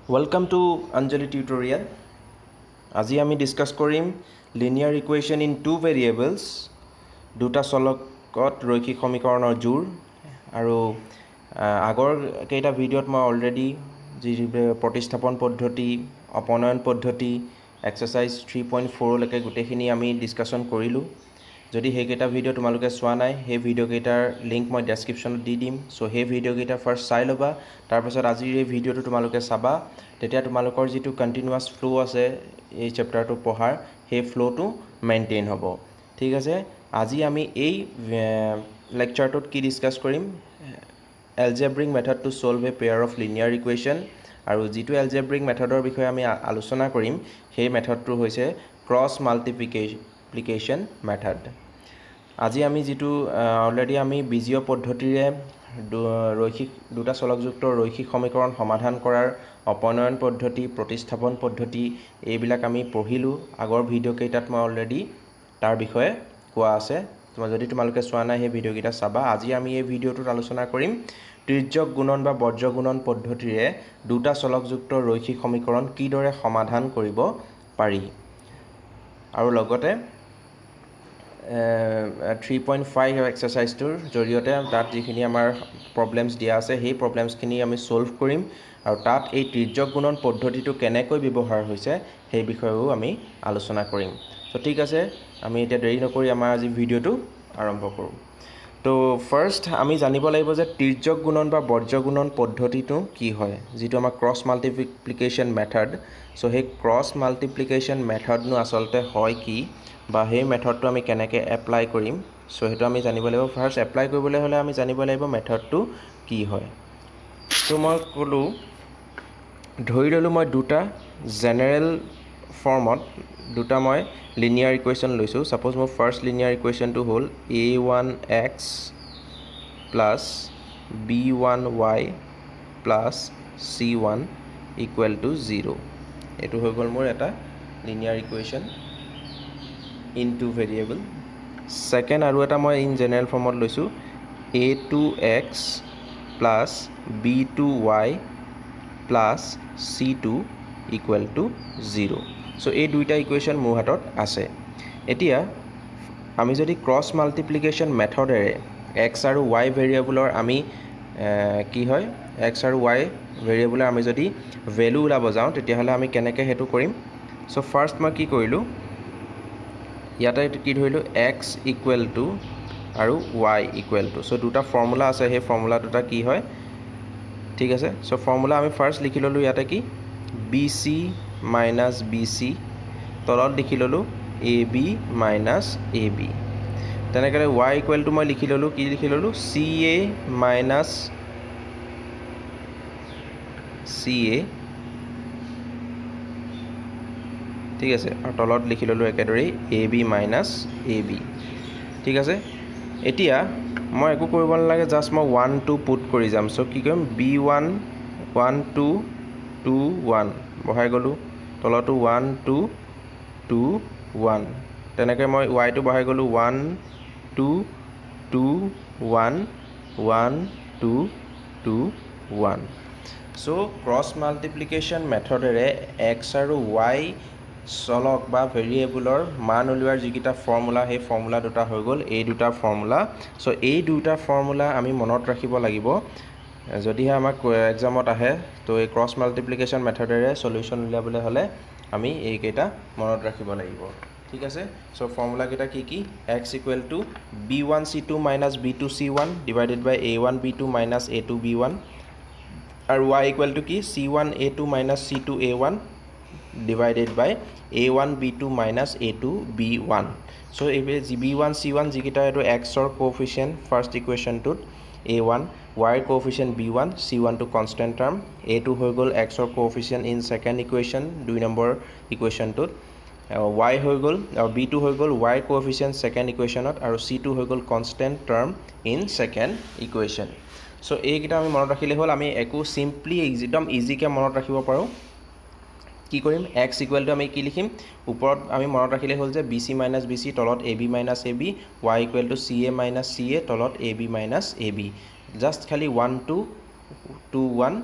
Welcome to Anjali tutorial. আজি আমি discuss কৰিম linear equation in two variables দুটা চলকত ৰৈখিক সমীকৰণৰ জোৰ আৰু আগৰ কেইটা ভিডিঅ'ত মই অলৰেডি যি প্ৰতিস্থাপন পদ্ধতি অপনয়ন পদ্ধতি এক্সাৰসাইজ 3.4 লৈকে গোটেইখিনি আমি ডিসকাশন কৰিলো যদি সেই কেইটা ভিডিঅ' তোমালোকে চোৱা নাই সেই ভিডিঅ' কেইটাৰ লিংক মই ডেসক্ৰিপচনত দি দিম সো সেই ভিডিঅ' কেইটা ফাৰ্স্ট চাই লবা তাৰ পাছত আজিৰ এই ভিডিঅ'টো তোমালোকে চাবা তেতিয়া তোমালোকৰ যেটো কন্টিনিউয়াস ফ্লো আছে এই চ্যাপ্টাৰটো পঢ়াৰ সেই ফ্লোটো মেইনটেইন হ'ব ঠিক আছে আজি আমি এই লেকচাৰটোত কি ডিসকাস কৰিম algebraic method to solve a pair of linear equation আৰু যেটো algebraic methodৰ বিষয়ে আমি আলোচনা কৰিম সেই মেথডটো হৈছে cross multiplication method আজি আমি যেটো অলৰেডি আমি বীজীয় পদ্ধতিৰে ৰৈখিক দুটা চলকযুক্ত ৰৈখিক সমীকৰণ সমাধান কৰাৰ অপনয়ন পদ্ধতি প্ৰতিস্থাপন পদ্ধতি এইবিলাক আমি পঢ়িলো আগৰ ভিডিঅ' কেইটাত মই অলৰেডি তাৰ বিষয়ে কোৱা আছে যদি তোমালোকে চোৱা নাই সেই ভিডিঅ' কেইটা চাবা আজি আমি এই ভিডিঅ'টোত আলোচনা কৰিম ত্ৰিজ্যক গুণন বা বজ্ৰ গুণন পদ্ধতিৰে দুটা চলকযুক্ত ৰৈখিক সমীকৰণ কিদৰে সমাধান কৰিব পাৰি আৰু লগতে 3.5 এক্সাৰসাইজটোৰ জৰিয়তে তাত যিখিনি আমাৰ প্ৰবলেমছ দিয়া আছে সেই প্ৰবলেমছখিনি আমি সলভ কৰিম আৰু তাত এই ত্ৰিজ্যক গুণন পদ্ধতিটো কেনেকৈ ব্যৱহাৰ হৈছে সেই বিষয়েও আমি আলোচনা কৰিম সো ঠিক আছে আমি এতিয়া দেৰি নকৰি আমাৰ আজি ভিডিঅ'টো আৰম্ভ কৰোঁ তো ফাৰ্স্ট আমি জানিব লাগিব যে ত্ৰিজ্যক গুণন বা বজ্ৰ গুণন পদ্ধতিটো কি হয় যেটো আমাৰ ক্ৰছ মাল্টিপ্লিকেশন মেথড সো সেই ক্ৰছ মাল্টিপ্লিকেশন মেথডনো আসলতে হয় কি বা সেই মেথডটো আমি কেনেকৈ এপ্লাই কৰিম সো হেতু আমি জানিব লাগিব ফাৰ্স্ট এপ্লাই কৰিবলৈ হলে আমি জানিব লাগিব মেথডটো কি হয় তো মই কলো ধৰি ললো মই দুটা জেনাৰেল ফৰ্মত দুটা মই লিনিয়াৰ ইকুৱেশ্যন লৈছো সাপোজ মোৰ ফাৰ্স্ট লিনিয়াৰ ইকুৱেশ্যনটো হ'ল a1x plus b1y plus c1 equal to 0 এটো হৈ গল মোৰ এটা linear equation in two variable second আৰু এটা মই ইন জেনাৰেল ফৰ্মত লৈছো a2x plus b2y plus c2 equal to 0 so এই দুইটা ইকুৱেশ্যন মোৰ হাতত আছে এতিয়া আমি যদি ক্ৰছ মাল্টিপ্লিকেশন মেথডেৰে x আৰু y ভেৰিয়েবলৰ আমি কি হয় x আৰু y ভেৰিয়েবলৰ আমি যদি ভ্যালু উলাব যাও তেতিয়া হলে আমি কেনেকৈ হেতু কৰিম সো ফাৰ্স্ট মই কি কৰিলো ইয়াতে কি ধৰিলো x equal to আৰু y equal to সো দুটা ফৰ্মুলা আছে সেই ফৰ্মুলা দুটা কি হয় ঠিক আছে সো ফৰ্মুলা আমি ফাৰ্স্ট লিখি ললো ইয়াতে কি bc minus bc তলত লিখি ললো ab minus ab তেনেকৈ y equal to মই লিখি ললো কি লিখি ললো ca minus ca ঠিক আছে আৰু তলত লিখি ললো একেদৰেই ab minus ab ঠিক আছে এতিয়া মই একো কৰিব নালাগে জাস্ট মই 1 2 পুট কৰি যাম সো কি কৰিম b1 1 2 2 1 বহাই গলো তলটো 1 2 2 1 তেনেকৈ মই y টো বহাই গলো 1 2 2 1 1 2 2 1 সো ক্ৰছ মাল্টিপ্লিকেশন মেথডেৰে x আৰু y চলক বা ভেৰিয়েবলৰ মান উলিওৱাৰ যিকিটা ফৰ্মুলা সেই ফৰ্মুলা দুটা হৈ গল এই দুটা ফৰ্মুলা সো এই দুটা ফৰ্মুলা আমি মনত ৰাখিব লাগিব যদিহে আমাক এক্সামত আহে তো এই ক্ৰছ মাল্টিপ্লিকেশন মেথডেৰে সলিউশন উলিয়াবলৈ হলে আমি এই কেইটা মনত ৰাখিব লাগিব ঠিক আছে সো ফৰ্মুলা কেইটা কি কি x equal to b1c2 minus b2c1 divided by a1b2 minus a2b1 আৰু y equal to কি c1a2 minus c2a1 divided by a1b2 minus a2b1 so if b1 c1 যিকিটা এটো x or coefficient first equation to a1 y coefficient b1 c1 to constant term a2 হৈ গল x or coefficient in second equation 2 number equation to y হৈ গল আৰু b2 হৈ গল y coefficient second equationত আৰু c2 হৈ গল constant term in second equation so এইকিটা আমি মনত ৰাখিলে হল আমি একো সিম্পলি একদম ইজি কে মনত ৰাখিব পাৰো কি কৰিম x equal to আমি কি লিখিম ওপৰত আমি মনত ৰাখিলে হল যে bc minus bc তলত ab minus ab y equal to ca minus ca তলত ab minus ab জাস্ট খালি 1 2 2 1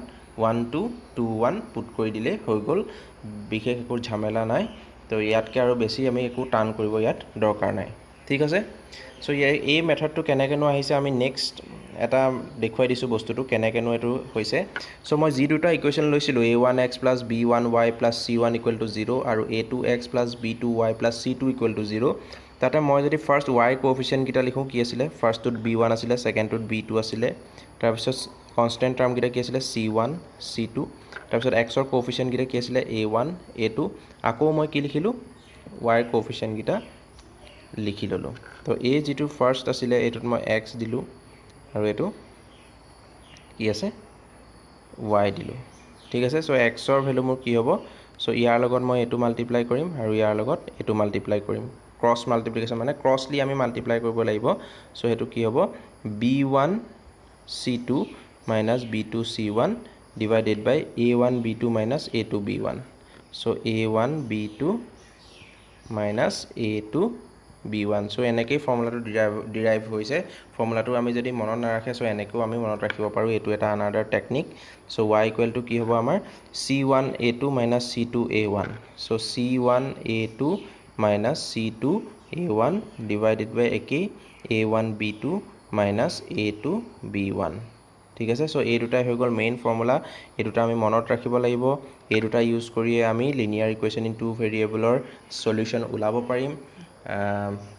1 2 2 1 পুট কৰি দিলে হৈ গ'ল বিশেষ একো ঝামেলা নাই তো ইয়াতকৈ আৰু বেছি আমি একো টান কৰিব ইয়াত দৰকাৰ নাই ঠিক আছে চ' এই মেথডটো কেনেকৈনো আহিছে আমি নেক্সট এটা দেখুৱাই দিছোঁ বস্তুটো কেনেকৈনো এইটো হৈছে চ' মই যি দুটা ইকুৱেশ্যন লৈছিলোঁ a1x plus b1y plus c1 equal to 0 আৰু a2x plus b2y plus c2 equal to 0 তাতে মই যদি ফাৰ্ষ্ট y কোএফিচিয়েণ্টকেইটা লিখোঁ কি আছিলে ফাৰ্ষ্টটোত b1 আছিলে ছেকেণ্ডটোত b2 আছিলে তাৰপিছত কনষ্টেণ্ট টাৰ্মকেইটা কি আছিলে c1 c2 তাৰপিছত xৰ কোএফিচিয়েণ্টকেইটা কি আছিলে a1 a2 আকৌ মই কি লিখিলোঁ y কোএফিচিয়েণ্টকেইটা লিখি ল'লোঁ তো এই যিটো ফাৰ্ষ্ট আছিলে এইটোত মই x দিলোঁ আৰু এইটো কি আছে y দিলোঁ ঠিক আছে চ' xৰ ভেলু মোৰ কি হ'ব চ' ইয়াৰ লগত মই এইটো মাল্টিপ্লাই কৰিম আৰু ইয়াৰ লগত এইটো মাল্টিপ্লাই কৰিম ক্ৰছ মাল্টিপ্লিকেশ্যন মানে ক্ৰছলি আমি মাল্টিপ্লাই কৰিব লাগিব চ' সেইটো কি হ'ব b1 c2 minus b2 c1 divided by a1 b2 minus a2 b1 so a1 b2 minus a2 b1 so এনেকৈ ফৰ্মুলাটো ডিৰাইভ হৈছে ফৰ্মুলাটো আমি যদি মনত নাৰাখে চ' এনেকৈও আমি মনত ৰাখিব পাৰোঁ এইটো এটা another technique so' y equal to কি হ'ব আমাৰ c1 a2 minus c2 a1 so c1 a2 minus c2 a1 divided by একেই a1 b2 minus a2 b1 ঠিক আছে চ' এই দুটাই হৈ গ'ল মেইন ফৰ্মুলা এই দুটা আমি মনত ৰাখিব লাগিব এই দুটা ইউজ কৰিয়ে আমি লিনিয়াৰ ইকুৱেশ্যন ইন টু ভেৰিয়েবলৰ সলিউশ্যন ওলাব পাৰিম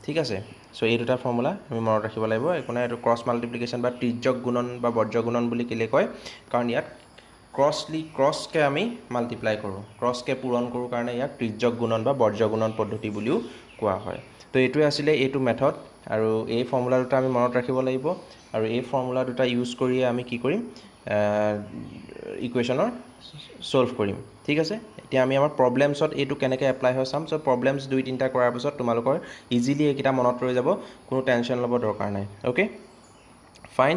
ঠিক আছে চ' এই দুটা ফৰ্মুলা আমি মনত ৰাখিব লাগিব একো নাই এইটো ক্ৰছ মাল্টিপ্লিকেশ্যন বা তিৰ্যক গুণন বা বৰ্জ্য গুণন বুলি কেলে কয় কাৰণ ইয়াত ক্ৰছকে আমি মাল্টিপ্লাই কৰোঁ ক্ৰছকে পূৰণ কৰোঁ কাৰণে ইয়াক তিৰ্যক গুণন বা বৰ্জ্য গুণন পদ্ধতি বুলিও কোৱা হয় তো এইটোৱে আছিলে এইটো মেথড আৰু এই ফৰ্মুলা দুটা আমি মনত ৰাখিব লাগিব আৰু এই ফৰ্মুলা দুটা ইউজ কৰিয়ে আমি কি কৰিম ইকুৱেশ্যনৰ সলভ কৰিম ঠিক আছে এতিয়া আমি আমাৰ প্ৰবলেমছত এইটো কেনেকৈ এপ্লাই হয় চাম চ' প্ৰবলেমছ দুই তিনিটা কৰাৰ পিছত তোমালোকৰ ইজিলি এইকেইটা মনত ৰৈ যাব কোনো টেনশ্যন ল'ব দৰকাৰ নাই অ'কে ফাইন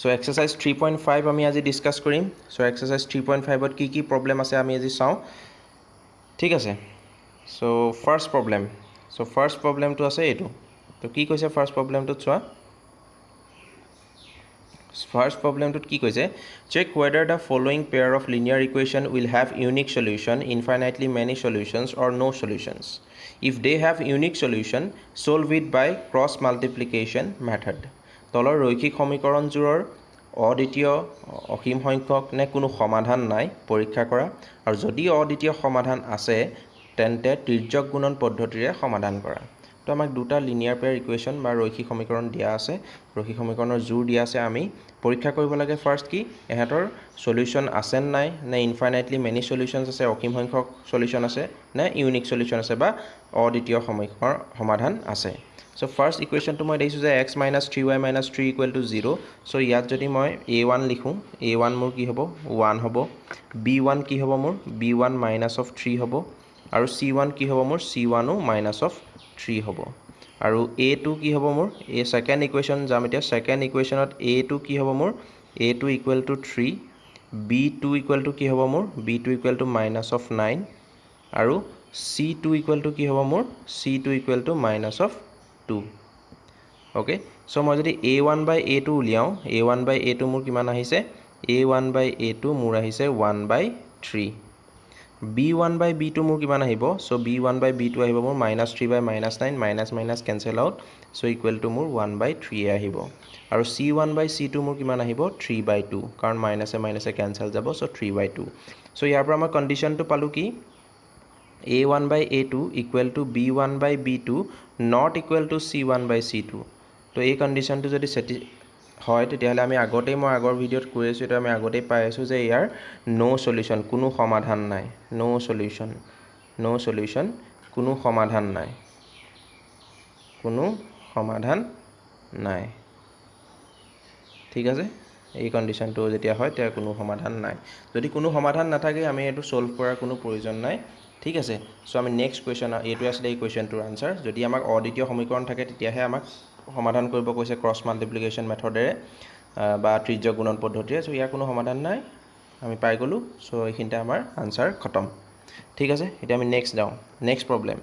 চ' এক্সাৰচাইজ 3.5 আমি আজি ডিছকাছ কৰিম চ' এক্সাৰচাইজ 3.5ত কি প্ৰব্লেম আছে আমি আজি চাওঁ ঠিক আছে চ' ফাৰ্ষ্ট প্ৰব্লেমটো আছে এইটো তো কি কৈছে ফাৰ্ষ্ট প্ৰব্লেমটোত চোৱা ফাৰ্ষ্ট প্ৰব্লেমটোত কি কৈছে check whether the following pair of linear equation will have unique solution infinitely many solutions or no' solutions if they have unique solution solve it by cross multiplication method তলৰ ৰৈখিক সমীকৰণযোৰৰ অদ্বিতীয় অসীম সংখ্যক নে কোনো সমাধান নাই পৰীক্ষা কৰা আৰু যদি অদ্বিতীয় সমাধান আছে তেন্তে তিৰ্যক গুণন পদ্ধতিৰে সমাধান কৰা তো আমাক দুটা লিনিয়াৰ পেয়াৰ ইকুৱেশ্যন বা ৰৈখিক সমীকৰণ দিয়া আছে ৰৈখিক সমীকৰণৰ জোৰ দিয়া আছে আমি পৰীক্ষা কৰিব লাগে ফাৰ্ষ্ট কি এহঁতৰ সলিউশ্যন আছে নাই নে ইনফাইনাইটলি মেনি সলিউশ্যনছ আছে অসীম সংখ্যক সলিউশ্যন আছে নে ইউনিক সলিউশ্যন আছে বা অদ্বিতীয় সমাধান আছে চ' ফাৰ্ষ্ট ইকুৱেশ্যনটো মই দেখিছোঁ যে x minus 3y minus 3 equal to 0 চ' ইয়াত যদি মই a1 লিখোঁ a1 মোৰ কি হ'ব 1 হ'ব b1 কি হ'ব মোৰ b1 minus of 3 হ'ব আৰু c1 কি হ'ব মোৰ c1ও minus of 3 হ'ব আৰু a2 কি হ'ব মোৰ এই ছেকেণ্ড ইকুৱেশ্যন যাম এতিয়া ছেকেণ্ড ইকুৱেশ্যনত a2 কি হ'ব মোৰ a2 equal to 3 b2 equal to কি হ'ব মোৰ b2 equal to minus of 9 আৰু c2 equal to কি হ'ব মোৰ c2 equal to minus of 2 okay so মই যদি a1 by a2 উলিয়াও a1 by a2 মোৰ কিমান আহিছে a1 by a2 মোৰ আহিছে 1 by 3 b1 by b2 মোৰ কিমান আহিব so b1 by b2 আহিব মোৰ -3 by -9 minus cancel out so equal to মোৰ 1 by 3 আহিব আৰু c1 by c2 মোৰ কিমান আহিব 3 by 2 কাৰণ মাইনাছে কেনসেল যাব so 3 by 2 so ইয়াৰ পৰা মই কন্ডিশনটো পালো কি a1 by a2 equal to b1 by b2 not equal to c1 by c2 তো এই কন্ডিশনটো যদি হয় তেতিয়াহ'লে আমি আগতেই মই আগৰ ভিডিঅ'ত কৈ আছোঁ এটা আমি আগতেই পাই আছোঁ যে ইয়াৰ নো সলিউশ্যন কোনো সমাধান নাই নো সলিউশ্যন কোনো সমাধান নাই ঠিক আছে এই কন্ডিশনটো যেতিয়া হয় তাৰ কোনো সমাধান নাই যদি কোনো সমাধান নাথাকে আমি এটো সলভ কৰাৰ কোনো প্ৰয়োজন নাই ঠিক আছে সো আমি নেক্সট কোৱেশ্চন এইটো আছে এই কোৱেশ্চনটোৰ আনসাৰ যদি আমাক অদ্বিতীয় সমীকৰণ থাকে তেতিয়াহে আমাক সমাধান কৰিব কৈছে ক্ৰছ মাল্টিপ্লিকেশ্যন মেথডেৰে বা ত্ৰিজ্যক গুণন পদ্ধতিৰে সো ইয়াৰ কোনো সমাধান নাই আমি পাই গলো সো এইখিনতে আমাৰ আনসাৰ খতম ঠিক আছে এটা আমি নেক্সট যাও নেক্সট প্ৰবলেম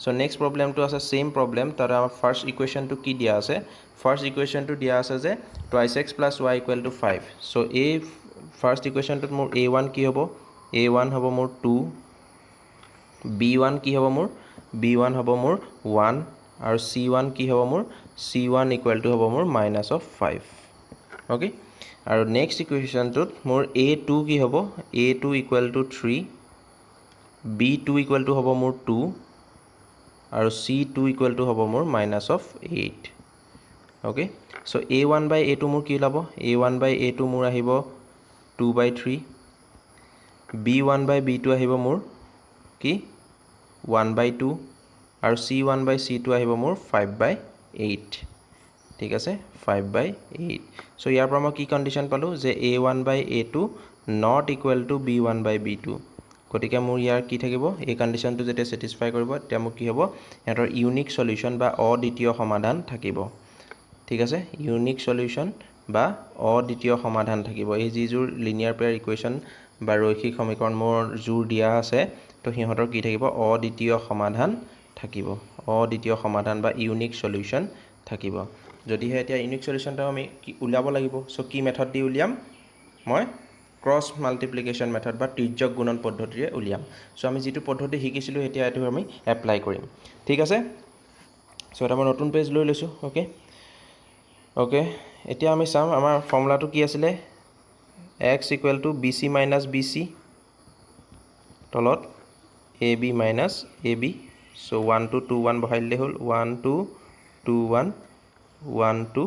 সো নেক্সট প্ৰবলেমটো আছে সেম প্ৰবলেম তাৰ আমাৰ ফাৰ্স্ট ইকুৱেশ্যনটো কি দিয়া আছে ফাৰ্স্ট ইকুৱেশ্যনটো দিয়া আছে যে 2x + y = 5 সো এই ফাৰ্ষ্ট ইকুৱেশ্যনটোত মোৰ a1 কি হ'ব a1 হ'ব মোৰ 2 b1 কি হ'ব মোৰ b1 হ'ব মোৰ 1 আৰু c1 কি হ'ব মোৰ c1 ইকুৱেল টু হ'ব মোৰ -5 ওকে আৰু নেক্সট ইকুৱেশ্যনটোত মোৰ a2 কি হ'ব a2 equal to 3 b2 equal two হ'ব মোৰ 2 আৰু c2 ইকুৱেল টু হ'ব মোৰ -8 okay so a1 by a2 মোৰ কি ওলাব a1 বাই a2 মোৰ আহিব 2/3 b1 বাই b2 আহিব মোৰ কি 1/2 আৰু c1 বাই c2 আহিব মোৰ 5/8 ঠিক আছে 5/8 সো ইয়াৰ পৰা মই কি কন্ডিশন পালো যে a1 by a2 not equal to b1 by b2 গতিকে মোৰ ইয়াৰ কি থাকিব এই কন্ডিশনটো যেতিয়া স্যাটিসফাই কৰিব তেতিয়া মোৰ কি হ'ব এটাৰ ইউনিক সলিউশন বা অদ্বিতীয় সমাধান থাকিব ঠিক আছে ইউনিক সলিউশন বা অদ্বিতীয় সমাধান থাকিব এই যিজোৰ লিনিয়াৰ পেয়াৰ ইকুৱেশ্যন বা ৰৈখিক সমীকৰণ মোৰ জোৰ দিয়া আছে তো সিহঁতৰ কি থাকিব অদ্বিতীয় সমাধান থাকিব অদ্বিতীয় সমাধান বা ইউনিক সলিউশন থাকিব যদিহে এতিয়া ইউনিক সলিউশনটো আমি কি উলিয়াব লাগিব সো কি মেথড দি উলিয়াম মই ক্ৰছ মাল্টিপ্লিকেশ্যন মেথড বা তিৰ্যক গুণন পদ্ধতিৰে উলিয়াম সো আমি যেটো পদ্ধতি শিকিছিলো এতিয়া এটো আমি এপ্লাই কৰিম ঠিক আছে সো এটা মই নতুন পেজ লৈ লৈছো ওকে ওকে এতিয়া আমি চাম আমাৰ ফৰ্মুলাটো কি আছিল x = bc - bc তলত ab - ab সো 1 2 2 1 বহাই দিলে হল 1 2 2 1 1 2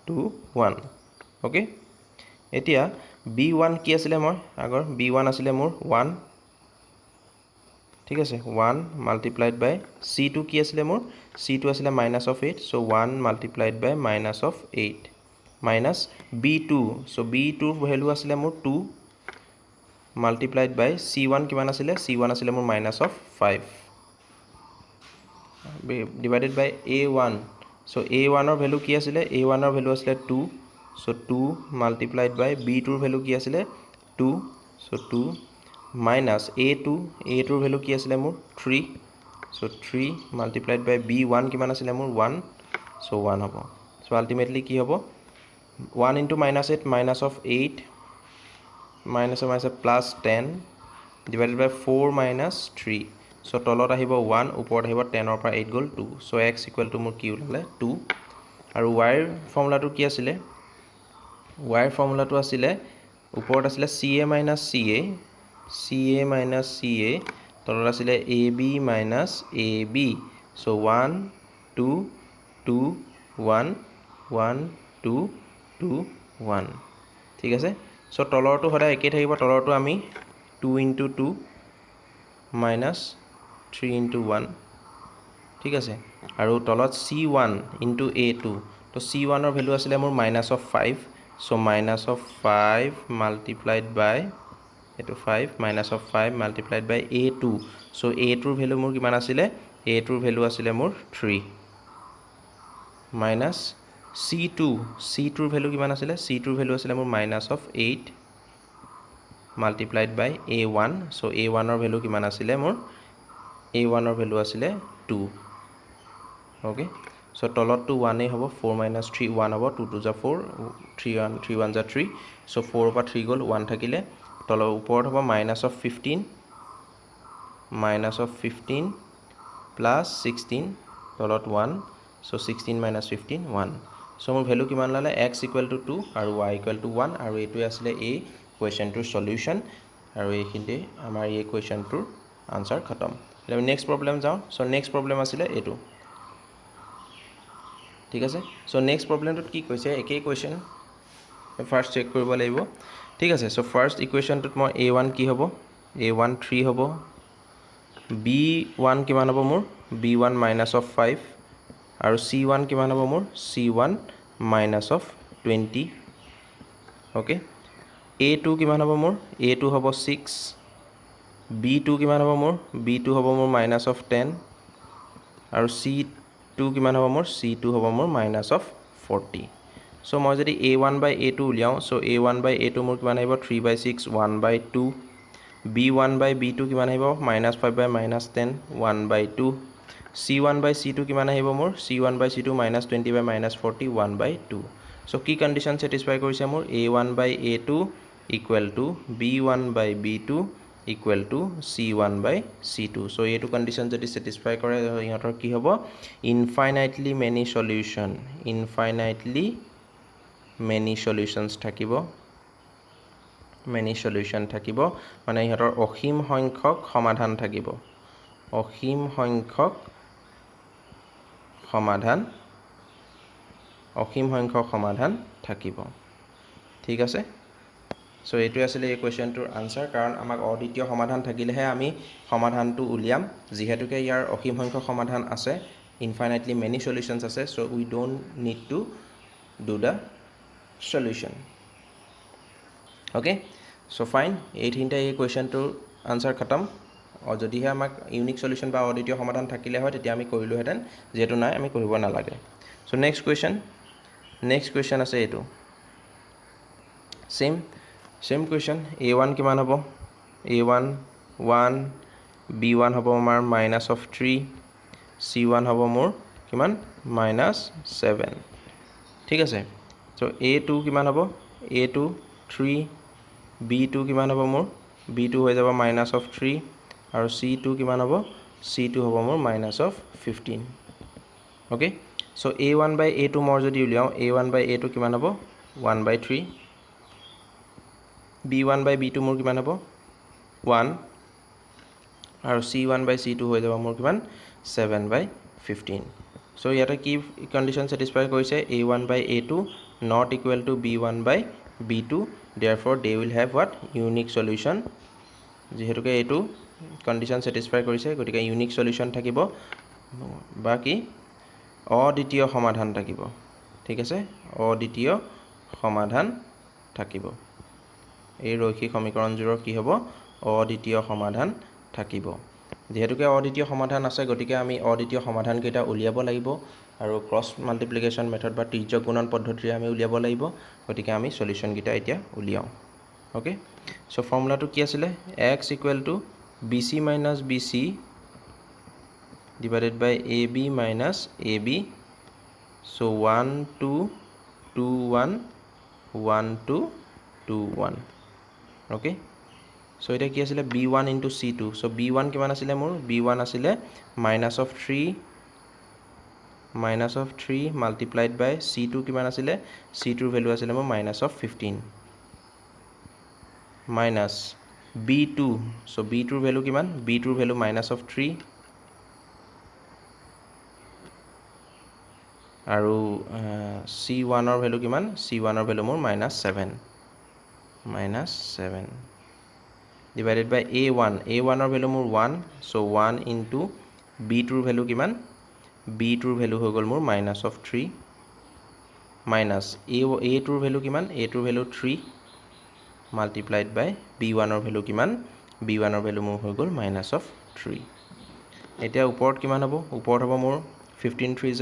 2 1 ওকে এতিয়া b1 কি আছিল মই আগৰ b1 আছিল মোৰ 1 ঠিক আছে 1 multiplied by c2 কি আছিল মোৰ c2 আছিল -8 so 1 multiplied by -8 minus b2 so b2 value আছিল মোৰ 2 multiplied by c1 কিমান আছিল c1 আছিল মোৰ -5 divided by a1 so a1 ৰ ভ্যালু কি আছিল a1 ৰ ভ্যালু আছিল 2 so 2 multiplied by b2 ৰ ভ্যালু কি আছিল 2 so 2 minus a2 ৰ ভ্যালু কি আছিল মোৰ 3 so 3 multiplied by b1 কিমান আছিল মোৰ 1 so 1 হ'ব so ultimately কি হ'ব 1 into -8 -8 minus plus 10 divided by 4 minus 3 so তলত আহিব 1 ওপৰত আহিব 10 ৰ পৰা 8 গল 2 so x equal to মোৰ কি ওলালে 2 আৰু y ৰ ফৰ্মুলাটো কি আছিল y ৰ ফৰ্মুলাটো আছিল ওপৰত আছিল ca minus ca তলত আছিল ab minus ab so 1 2 2 1 1 2 2 1 ঠিক আছে সো তলৰটো হদাই একে থাকিব তলৰটো আমি 2 into 2 minus 3 into 1 ঠিক আছে আৰু তলত c1 into a2 তো c1 ৰ ভ্যালু আছিল মোৰ -5 so -5 multiplied by এটো 5 -5 multiplied by a2 so a2 ৰ ভ্যালু মোৰ কিমান আছিল a2 ৰ ভ্যালু আছিল মোৰ 3 minus c2 ৰ ভ্যালু কিমান আছিল c2 ৰ ভ্যালু আছিল মোৰ -8 multiplied by a1 so a1 ৰ ভ্যালু কিমান আছিল মোৰ a1 ৰ ভ্যালু আছিল 2 ওকে so তলত to 1 এ হ'ব 4 minus 3 1 হ'ব 2 2 4 3 1 3 so 4 পৰা 3 গল 1 থাকিলে তলৰ ওপৰত হ'ব -15 plus 16 তলত 1 so 16 minus 15 1 so মোৰ ভ্যালু কিমান লালে x = 2 আৰু y = 1 আৰু এটো আছিল এই কোৱেশ্চনটোৰ সলিউশন আৰু এইখিনিতে আমাৰ এই কোৱেশ্চনটোৰ আনসাৰ খতম এতিয়া আমি নেক্সট প্ৰবলেম যাও সো নেক্সট প্ৰবলেম আছিল এটো ঠিক আছে সো নেক্সট প্ৰবলেমটোত কি কৈছে একেই কোৱেশ্চন ফাৰ্স্ট চেক কৰিব লাগিব ঠিক আছে সো ফাৰ্স্ট ইকুৱেশ্যনটোত মই a1 কি হ'ব a1 3 হ'ব b1 কিমান হ'ব মোৰ b1 -5 আৰু c1 কিমান হ'ব মোৰ c1 -20 ওকে a2 কিমান হ'ব মোৰ a2 হ'ব 6 b2 কিমান হ'ব মোৰ b2 হ'ব মোৰ -10 আৰু c2 কিমান হ'ব মোৰ c2 হ'ব মোৰ -40 so মই যদি a1 by a2 উলিয়াও so a1 by a2 মোৰ কিমান আহিব 3/6 1/2 b1 by b2 কিমান আহিব -5 by -10 1/2 c1 by c2 কিমান আহিব মোৰ c1 by c2 -20 by -40 1/2 so কি কন্ডিশন স্যাটিসফাই কৰিছে মোৰ a1 by a2 equal to b1 by b2 equal to c1 by c2 so' এইটো কণ্ডিশ্যন যদি ছেটিছফাই কৰে ইহঁতৰ কি হ'ব ইনফাইনাইটলি মেনি সলিউশ্যনছ থাকিব মানে ইহঁতৰ অসীম সংখ্যক সমাধান থাকিব অসীম সংখ্যক সমাধান থাকিব ঠিক আছে চ' এইটোৱে আছিলে এই কুৱেশ্যনটোৰ আনচাৰ কাৰণ আমাক অদ্বিতীয় সমাধান থাকিলেহে আমি সমাধানটো উলিয়াম যিহেতুকে ইয়াৰ অসীম সংখ্যক সমাধান আছে ইনফাইনাইটলি মেনি সলিউশ্যনছ আছে so' we don't need to do the solution okay so' fine এইখিনিতে এই কুৱেশ্যনটোৰ আনচাৰ খতম যদিহে আমাক ইউনিক সলিউশ্যন বা অদ্বিতীয় সমাধান থাকিলে হয় তেতিয়া আমি কৰিলোহেঁতেন যিহেতু নাই আমি কৰিব নালাগে চ' নেক্সট কুৱেশ্যন আছে এইটো চেম কুৱেশ্যন a1 কিমান হ'ব a1 1 b1 হ'ব আমাৰ -3 c1 হ'ব মোৰ কিমান -7 ঠিক আছে চ' a2 কিমান হ'ব a2 3 b2 কিমান হ'ব মোৰ b2 হৈ যাব -3 আৰু c2 কিমান হ'ব c2 হ'ব মোৰ -15 okay so' a1 by a2 মই যদি উলিয়াওঁ a1 বাই a2 কিমান হ'ব 1/3 b1 বাই b2 মোৰ কিমান হ'ব 1 আৰু c1 বাই c2 হৈ যাব মোৰ কিমান 7/15 চ' ইয়াতে কি কণ্ডিশ্যন ছেটিছফাই কৰিছে a1 by a2 not equal to b1 by b2 therefore they will have what unique solution যিহেতুকে এইটো কণ্ডিশ্যন ছেটিছফাই কৰিছে গতিকে ইউনিক সলিউশ্যন থাকিব বা কি অদ্বিতীয় সমাধান থাকিব ঠিক আছে অদ্বিতীয় সমাধান থাকিব এই ৰৈখিক সমীকৰণযোৰৰ কি হ'ব অদ্বিতীয় সমাধান থাকিব যেহেতুকে অদ্বিতীয় সমাধান আছে গতিকে আমি অদ্বিতীয় সমাধানকেইটা উলিয়াব লাগিব আৰু ক্ৰছ মাল্টিপ্লিকেশ্যন মেথড বা তিৰ্যক গুণন পদ্ধতিৰে আমি উলিয়াব লাগিব গতিকে আমি সলিউশ্যনকেইটা এতিয়া উলিয়াওঁ অ'কে চ' ফৰ্মুলাটো কি আছিলে x equal to bc minus bc divided by ab minus ab so' 1 2 2 1 1 2 2 1 okay so' এতিয়া কি আছিলে b1 ইনটু c2 চ' b1 কিমান আছিলে মোৰ b1 আছিলে -3 মাল্টিপ্লাইড বাই c2 কিমান আছিলে c2ৰ ভেলু আছিলে মোৰ -15 মাইনাছ b2 চ' b2ৰ ভেলু কিমান b2ৰ ভেলু -3 আৰু c1ৰ ভেলু কিমান c1ৰ ভেলু মোৰ -7 ডিভাইডেড বাই a1ৰ ভেলু মোৰ 1 চ' 1 ইনটু b2ৰ ভেলু কিমান b2ৰ ভেলু হৈ গ'ল মোৰ -3 মাইনাছ a2ৰ ভেলু কিমান a2ৰ ভেলু 3 মাল্টিপ্লাইড বাই b1ৰ ভেলু কিমান b1ৰ ভেলু মোৰ হৈ গ'ল -3 এতিয়া ওপৰত কিমান হ'ব ওপৰত হ'ব মোৰ 15 3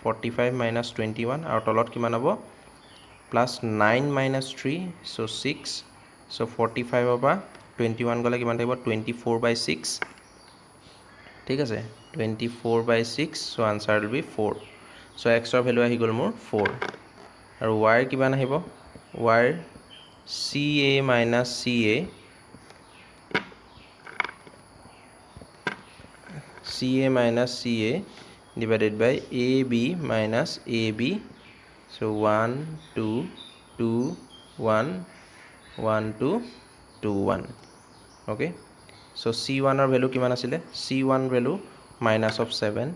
= 45 মাইনাছ 21 আৰু তলত কিমান হ'ব +9 মাইনাছ 3 চ' 6 চ' 45ৰ পৰা 21 গ'লে কিমান থাকিব 24/6 ঠিক আছে 24/6 চ' আনচাৰ উইল বি 4 চ' এক্সৰ ভেলু আহি গ'ল মোৰ 4 আৰু ৱাইৰ কিমান আহিব ৱাইৰ CA minus CA divided by AB minus AB so 1 2 2 1 1 2 2 1 okay so C1 or value kiman asile C1 value minus of 7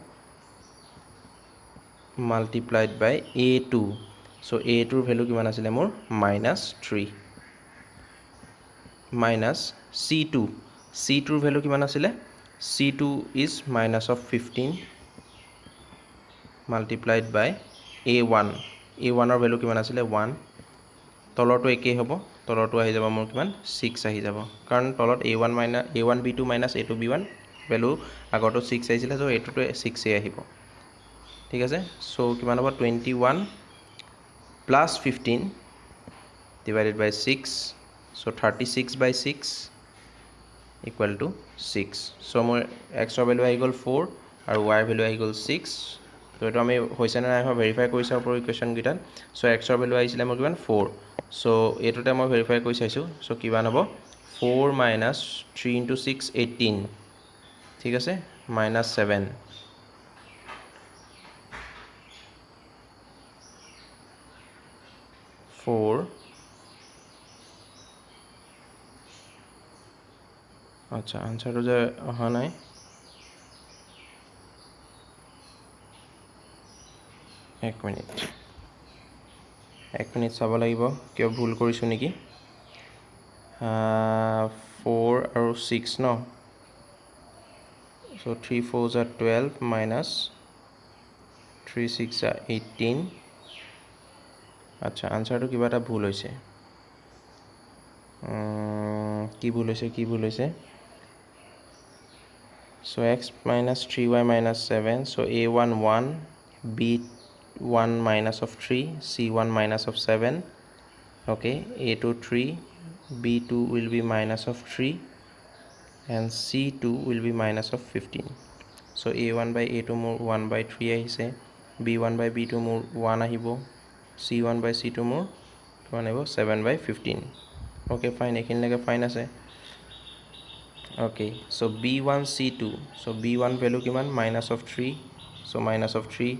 multiplied by A2 so A2 value kiman asile more -3 minus C2 value kiman asile C2 is minus of 15 multiplied by A1 or value kiman asile 1 তলৰটো একেই হ'ব তলৰটো আহি যাব মোৰ কিমান 6 আহি যাব কাৰণ তলত A1B2 minus A2B1 ভ্যালু আগৰটো 6 আহিছিলে সো এটোটো 6 এ আহিব ঠিক আছে সো কিমান হ'ব 21 plus 15 divided by 6 so 36/6 equal to 6 so মোৰ x ৰ ভ্যালু আহি গ'ল 4 আৰু y ৰ ভ্যালু আহি গ'ল 6 এইটো আমি হৈছে নে নাই হোৱা ভেৰিফাই কৰি চাওঁ পৰ ইকুৱেশ্যন গিটাত সো x ৰ ভ্যালু আহিছিলে মোৰ কিমান 4 সো এটোতে মই ভেৰিফাই কৰি চাইছো সো কিমান হ'ব 4 minus 3 into 6 18 ঠিক আছে minus 7 4 আচ্ছা আনসারটো যে অহা নাই এক মিনিট চাব লাগিব কিয় ভুল কৰিছো নেকি 4 আৰু 6 ন so 3 4s are 12 minus 3 6 are 18 আচ্ছা আনসারটো কিবা এটা ভুল হৈছে কি ভুল হৈছে so x minus 3y minus 7 so a1 1 b1 minus of 3 c1 minus of 7 okay a2 3 b2 will be minus of 3 and c2 will be minus of 15 so a1 by a2 more 1 by 3 ahise b1 by b2 more 1 ahibo c1 by c2 more 1 ahibo 7 by 15 okay fine ekin lage fine ase okay so b1 c2 so b1 value kiman minus of 3 so minus of 3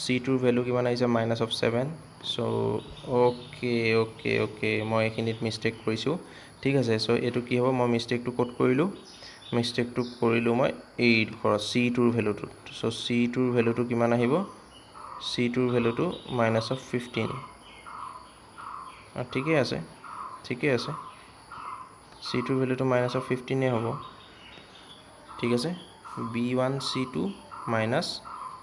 c2 value kiman aise minus of 7 so okay moi ekinit mistake korisu ঠিক আছে so এটো কি হ'ব মই মিস্টেকটো code কৰিলো মই এই c2 ৰ ভ্যালুটো সো c2 ৰ ভ্যালুটো কিমান আহিব c2 ৰ ভ্যালুটো -15 ঠিকই আছে c2 ৰ ভ্যালুটো -15 এ হ'ব ঠিক আছে b1 c2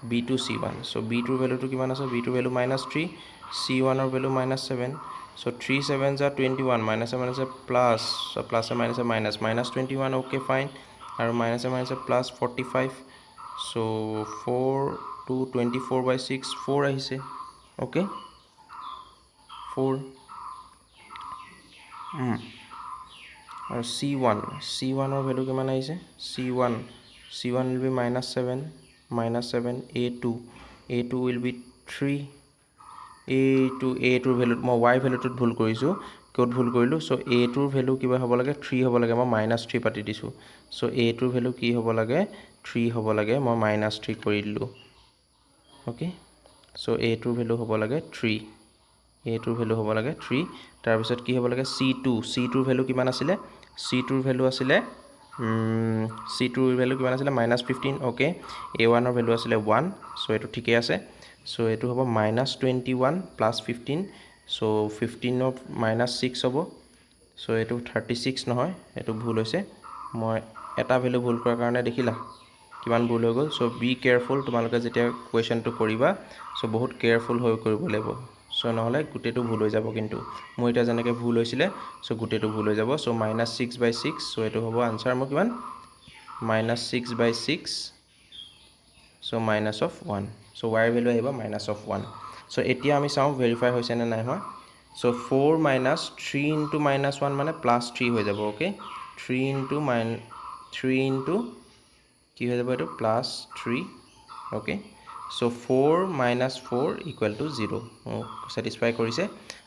b2 c1 so b2 ৰ ভ্যালুটো কিমান আছে b2 ভ্যালু -3 c1 ৰ value -7 so 3 7s are 21 minus a minus a plus so plus a minus a minus 21 okay fine and minus a minus a plus 45 so 4 to 24 by 6 4 ahise okay 4 and c1 or value kiman ahise c1 will be -7 a2 will be 3 a2 value মই y value টোত ভুল কৰিছো code ভুল কৰিলো so a2 value কিবা হ'ব লাগে 3 হ'ব লাগে মই -3 পাতি দিছো সো a2 value কি হ'ব লাগে 3 হ'ব লাগে মই -3 কৰি দিলো ওকে সো a2 value হ'ব লাগে 3 তাৰ পিছত কি হ'ব লাগে c2 value কিমান আছিল c2 value আছিল -15 ওকে a1 ৰ value আছিল 1 সো এটো ঠিকই আছে so etu hobo -21 plus 15 so 15 of -6 hobo so etu 36 nohoy etu bhul hoise moi eta value bhul korar karone dekhila kiman bhul hoy gol so be careful tumaloke jetia question to koriba so bahut careful hoy koribo lebo so nohole gute tu bhul hoy jabo kintu moi eta janeke bhul hoisile so gute tu bhul hoy jabo so -6 by 6 so etu hobo answer mo kiman -6 by 6 so minus of 1 so y value ahiba minus of 1 so etia ami saw verify hoise na nai hoa so 4 minus 3 into -1 mane +3 hoy jabo okay 3 into ki hoy jabo etu +3 okay so 4 minus 4 equal to 0 satisfy korise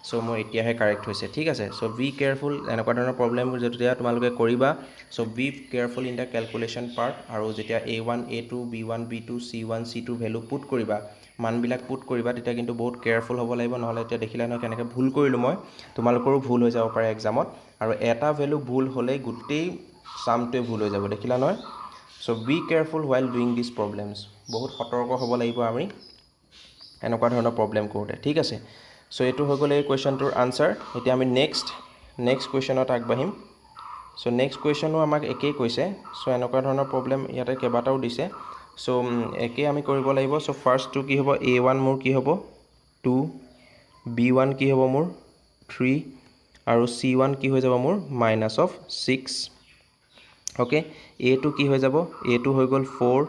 so mo etia he correct hoise thik ase so be careful enakwa dhoronor problem jetia tumaloke koriba so be careful in the calculation part aru jetia a1 a2 b1 b2 c1 c2 value put koriba মান বিলাক put কৰিবা তেতিয়া কিন্তু বহুত careful হ'ব লাগিব নহলে এতিয়া দেখিলা ন কেনেকৈ ভুল কৰিলো মই তোমালোকৰো ভুল হৈ যাব পাৰে এক্সামত আৰু এটা ভ্যালু ভুল হলে গুটেই সামটোৱে ভুল হৈ যাব দেখিলা নহয় so B careful while doing these problems বহুত সতৰ্ক হ'ব লাগিব আমি এনেকুৱা ধৰণৰ প্ৰবলেম কৰোতে ঠিক আছে সো এটো হৈ গলে এই কোৱেশ্চনটোৰ আনসাৰ এতিয়া আমি নেক্সট কোৱেশ্চনত আগবাঢ়িম সো নেক্সট কোৱেশ্চনো আমাক একেই কৈছে সো এনেকুৱা ধৰণৰ প্ৰবলেম ইয়াতে কেবাটাও দিছে so একে আমি কৰিব লাগিব so first to কি হ'ব a1 মোৰ কি হ'ব 2 b1 কি হ'ব মোৰ 3 আৰু c1 কি হৈ যাব মোৰ -6 okay a2 কি হৈ যাব a2 হৈ গল 4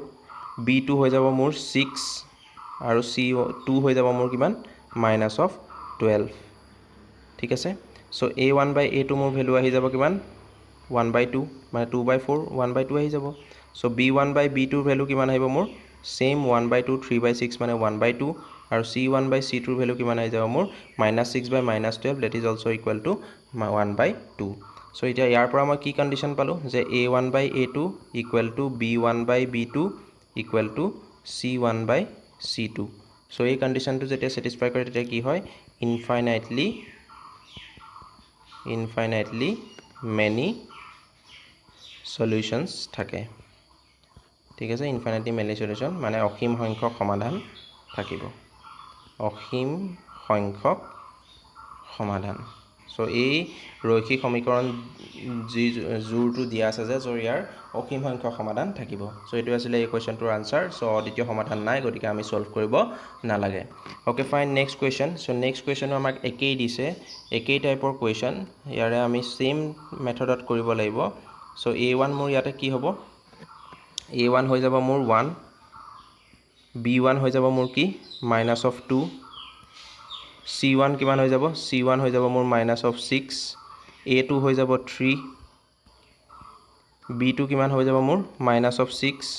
b2 হৈ যাব মোৰ 6 আৰু c2 হৈ যাব মোৰ কিমান -12 ঠিক আছে so a1 by a2 মোৰ ভ্যালু আহি যাব কিমান 1/2 মানে 2/4 1/2 আহি যাব so b1 by b2 value কিমান আহিব মোৰ সেম 1/2 3/6 মানে 1/2 আৰু c1/c2 ভ্যালু কিমান আহি যাব মোৰ -6/-12 that is also equal to 1/2 so এতিয়া ইয়াৰ পৰা মই কি কন্ডিশন পালো যে a1/a2 equal to b1/b2 equal to c1/c2 so এই কন্ডিশনটো যেতিয়া স্যাটিসফাই কৰে তেতিয়া কি হয় infinitely many solutions থাকে ঠিক আছে infinitely many solution মানে অসীম সংখ্যক সমাধান থাকিব অসীম সংখ্যক সমাধান সো এই ৰৈখিক সমীকৰণ যি জোৰটো দিয়া আছে যে জোৰ ইয়াৰ অসীম সংখ্যক সমাধান থাকিব সো এটো আছিল এই কোৱেশ্চনটোৰ আনসাৰ সো দ্বিতীয় সমাধান নাই গতিকে আমি সলভ কৰিব নালাগে okay fine next question so next কোৱেশ্চনো আমাক একেই দিছে একেই টাইপৰ কোৱেশ্চন ইয়াৰে আমি সেম মেথডত কৰিব লাগিব সো a1 মোৰ ইয়াতে কি হ'ব a1 হৈ যাব মোৰ 1 b1 হৈ যাব মোৰ কি -2 c1 কিমান হৈ যাব c1 হৈ যাব মোৰ -6 a2 হৈ যাব 3 b2 কিমান হৈ যাব মোৰ -6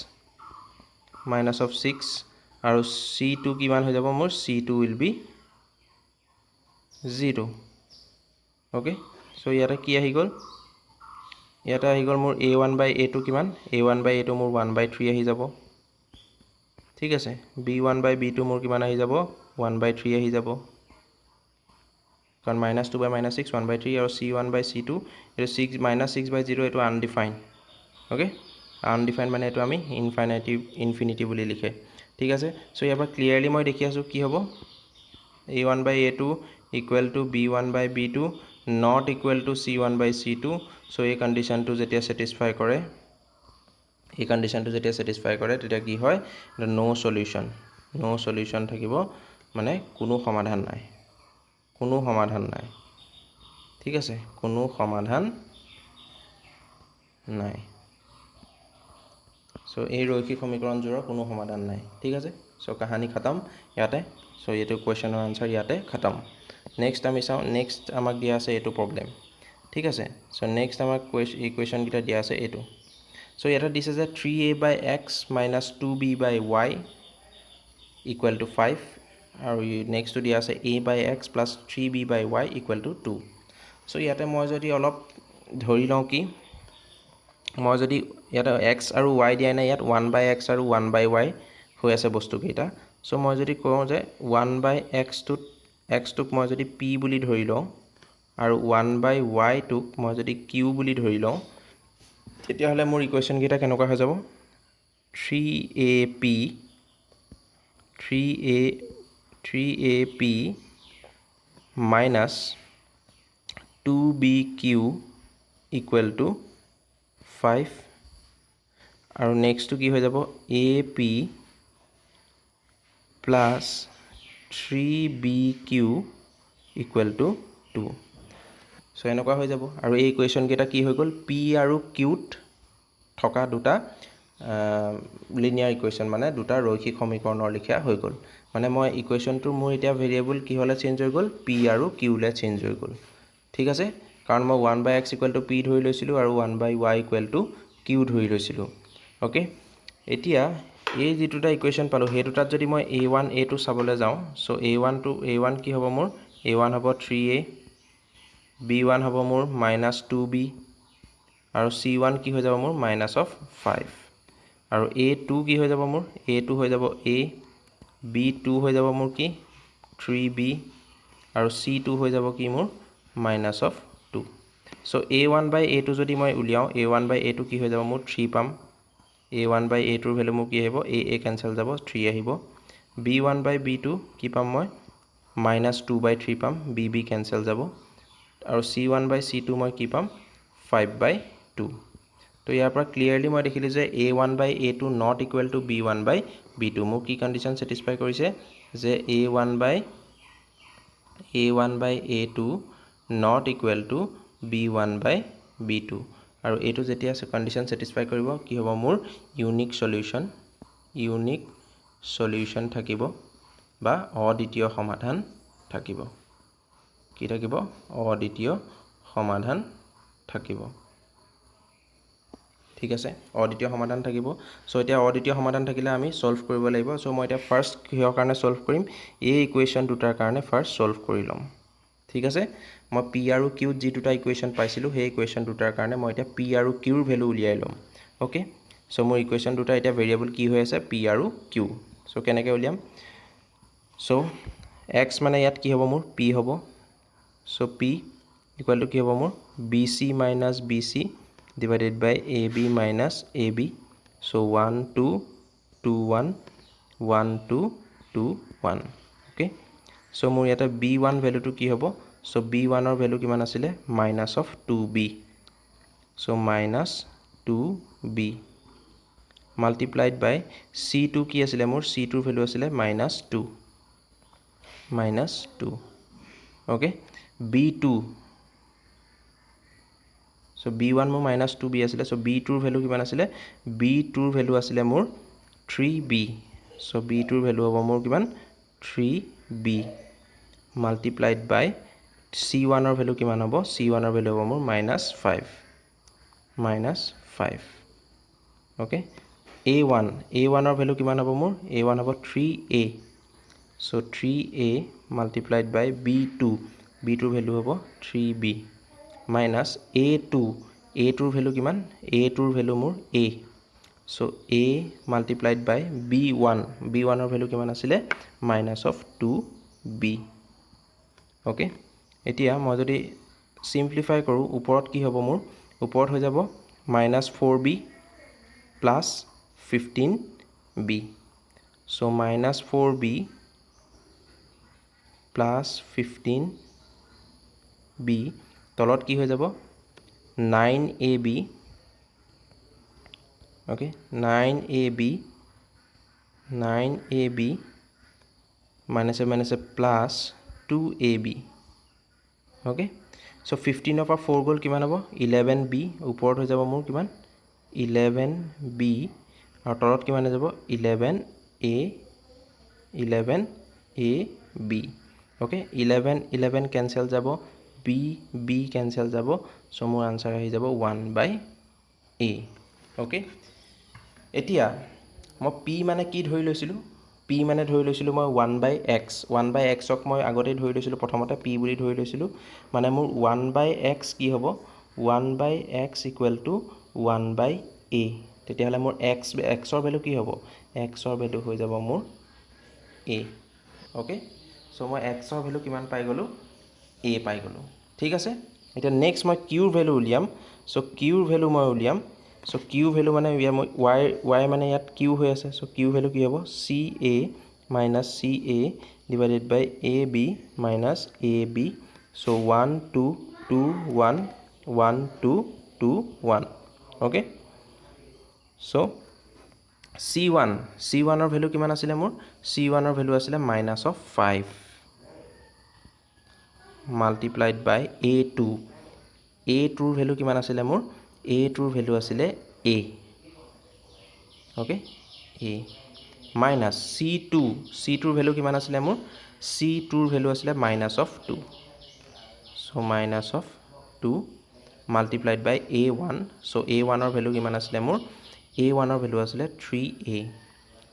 আৰু c2 কিমান হৈ যাব মোৰ c2 will be 0 okay so ইয়াতে কি আহি গল ইয়াতে আহি গল মোৰ a1/a2 কিমান a1/a2 মোৰ 1/3 আহি যাব ঠিক আছে b1/b2 মোৰ কিমান আহি যাব 1/3 আহি যাব কাৰণ -2/-6 1/3 আৰু c1/c2 এটো 6 এটো আনডিফাইন্ড ওকে আনডিফাইন্ড মানে এটো আমি ইনফিনিটি বুলি লিখে ঠিক আছে সো ইয়াৰ পৰা ক্লিয়াৰলি মই দেখি আছো কি হ'ব a1/a2 equal to b1/b2 not equal to c1/c2 so এই কন্ডিশনটো যেতিয়া স্যাটিসফাই কৰে এই কন্ডিশনটো যেতিয়া স্যাটিসফাই কৰে তেতিয়া কি হয় নো সলিউশন থাকিব মানে কোনো সমাধান নাই ঠিক আছে কোনো সমাধান নাই সো এই ৰৈখিক সমীকৰণজোৰৰ কোনো সমাধান নাই ঠিক আছে সো কাহিনী খতম ইয়াতে সো এটো কোৱেশ্চনৰ আনসাৰ ইয়াতে খতম নেক্সট আমি চাও নেক্সট আমাক দিয়া আছে এটো প্ৰবলেম ঠিক আছে সো নেক্সট আমাক ইকুৱেশ্যন কিটা দিয়া আছে এটো সো এটা দিছে যে 3a/x - 2b/y equal to 5 আৰু নেক্সট দিয়া আছে a/x + 3b/y equal to 2 so ইয়াতে মই যদি অলপ ধৰি লওঁ কি মই যদি ইয়াতে x আৰু y দিয়া নাই ইয়াত 1/x আৰু 1/y হৈ আছে বস্তু কেইটা সো মই যদি কওঁ যে 1/x টোক মই যদি p বুলি ধৰি লওঁ আৰু 1/y টোক মই যদি q বুলি ধৰি লওঁ তেতিয়া হলে মোৰ ইকুৱেশ্যন কেইটা কেনেকুৱা হৈ যাব 3ap minus 2bq equal to 5 আৰু নেক্সট কি হৈ যাব ap plus 3bq equal to 2 so এনেকুৱা হৈ যাব আৰু এই ইকুৱেশ্যন কেইটা কি হৈ গল p আৰু q থকা দুটা লিনিয়াৰ ইকুৱেশ্যন মানে দুটা ৰৈখিক সমীকৰণৰ লিখা হৈ গল মানে মই ইকুৱেশ্যনটো মোৰ এতিয়া ভেৰিয়েবল কি হলে চেঞ্জ হৈ গল p আৰু q লে চেঞ্জ হৈ গল ঠিক আছে কাৰণ মই 1/x = p ধৰি লৈছিলো আৰু 1/y = q ধৰি লৈছিলো ওকে এতিয়া এই যেটোটা ইকুৱেশ্যন পালো হেতুটাত যদি মই a1 a2 চাবলৈ যাওঁ সো a1 কি হ'ব মোৰ a1 হ'ব 3a b1 হ'ব মোৰ -2b আৰু c1 কি হৈ যাব মোৰ -5 আৰু a2 কি হৈ যাব মোৰ a2 হৈ যাব a b2 হৈ যাব মোৰ কি 3b আৰু c2 হৈ যাব কি মোৰ -2 সো a1/a2 যদি মই উলিয়াও a1/a2 কি হৈ যাব মোৰ 3 পাম a1/a2 ৰ ভ্যালু মোৰ কি আহিব a কেনসেল যাব 3 আহিব b1/b2 কি পাম মই -2/3 পাম bb কেনসেল যাব আৰু c1/c2 মই কি পাম 5/2 তো ইয়াৰ পৰা ক্লিয়াৰলি মই দেখিলো যে a1/a2 not equal to b1/b2 মোক কি কন্ডিশন স্যাটিসফাই কৰিছে যে a1/a2 not equal to b1/b2 আৰু এটো যেতিয়া কন্ডিশন স্যাটিসফাই কৰিব কি হ'ব মোৰ ইউনিক সলিউশন থাকিব বা অদ্বিতীয় সমাধান থাকিব কি থাকিব অদ্বিতীয় সমাধান থাকিব ঠিক আছে অদ্বিতীয় সমাধান থাকিব সো এতিয়া অদ্বিতীয় সমাধান থাকিলে আমি সলভ কৰিব লাগিব সো মই এতিয়া ফাৰ্স্ট কিহৰ কাৰণে সলভ কৰিম এই ইকুৱেশ্যন দুটাৰ কাৰণে ফাৰ্স্ট সলভ কৰি লম ঠিক আছে মই p আৰু q যি দুটা ইকুৱেশ্যন পাইছিলো সেই ইকুৱেশ্যন দুটাৰ কাৰণে মই এতিয়া p আৰু q ৰ ভ্যালু উলিয়াই লম ওকে সো মোৰ ইকুৱেশ্যন দুটা এতিয়া ভেৰিয়েবল কি হৈ আছে p আৰু q সো কেনেকৈ উলিয়াম সো x মানে ইয়াত কি হ'ব মোৰ p হ'ব সো p ইকুৱেল টু কি হ'ব মোৰ bc minus bc divided by ab minus ab so 1 2 2 1 1 2 2 1 okay so মোৰ ইয়াতে b1 ভ্যালু টু কি হ'ব so b1 ৰ ভ্যালু কিমান আছিলে minus of 2b so minus 2b multiplied by c2 কি আছিলে মোৰ c2 ৰ ভ্যালু আছিলে minus 2 okay b2 so b1 মোৰ minus 2b আছিলে so b2 ৰ ভ্যালু কিমান আছিলে b2 ৰ ভ্যালু আছিলে মোৰ 3b so b2 ৰ ভ্যালু হ'ব মোৰ কিমান 3b multiplied by c1 ৰ ভ্যালু কিমান হ'ব c1 ৰ ভ্যালু হ'ব মোৰ minus 5 okay a1 ৰ ভ্যালু কিমান হ'ব মোৰ a1 হ'ব 3a so 3a multiplied by b2 ৰ ভ্যালু হ'ব 3b minus a2 ৰ ভ্যালু কিমান a2 ৰ ভ্যালু মোৰ a so a multiplied by b1 ৰ ভ্যালু কিমান আছিলে minus of 2b okay এতিয়া মই যদি সিম্পলিফাই কৰো ওপৰত কি হ'ব মোৰ ওপৰত হৈ যাব minus 4b plus 15b so minus 4b plus 15b তলত কি হৈ যাব 9ab okay 9ab minus a plus 2ab okay so 15 of 4 গল কিমান হ'ব 11b ওপৰত হৈ যাব মোৰ কিমান 11b আৰু তলত কিমান হৈ যাব 11ab okay 11 cancel যাব b cancel যাব so মোৰ আনসাৰ আহি যাব 1/a okay এতিয়া মই p মানে কি ধৰি লৈছিলো p মানে ধৰি লৈছিলো মই 1/x ক মই আগতে ধৰি লৈছিলো প্ৰথমতে p বুলি ধৰি লৈছিলো মানে মোৰ 1/x কি হ'ব 1/x equal to 1/a তেতিয়া হলে মোৰ x ৰ ভ্যালু কি হ'ব x ৰ ভ্যালু হৈ যাব মোৰ a okay so মই x ৰ ভ্যালু কিমান পাই গলো a পাই গলো ঠিক আছে এতিয়া নেক্সট মই q ৰ ভ্যালু উলিয়াম so q ৰ ভ্যালু মই উলিয়াম so q ভ্যালু মানে y মানে ইয়াত q হৈ আছে so q ভ্যালু কি হ'ব ca minus ca divided by ab minus ab so 1 2 2 1 1 2 2 1 okay so c1 ৰ ভ্যালু কিমান আছিলে মোৰ c1 ৰ ভ্যালু আছিলে minus of 5 multiplied by a2 ৰ ভ্যালু কিমান আছিলে মোৰ a2 ৰ ভ্যালু আছিলে a okay a minus c2 ৰ ভ্যালু কিমান আছিলে মোৰ c2 ৰ ভ্যালু আছিলে minus of 2 so minus of 2 multiplied by a1 so a1 ৰ ভ্যালু কিমান আছিলে মোৰ a1 ৰ ভ্যালু আছিলে 3a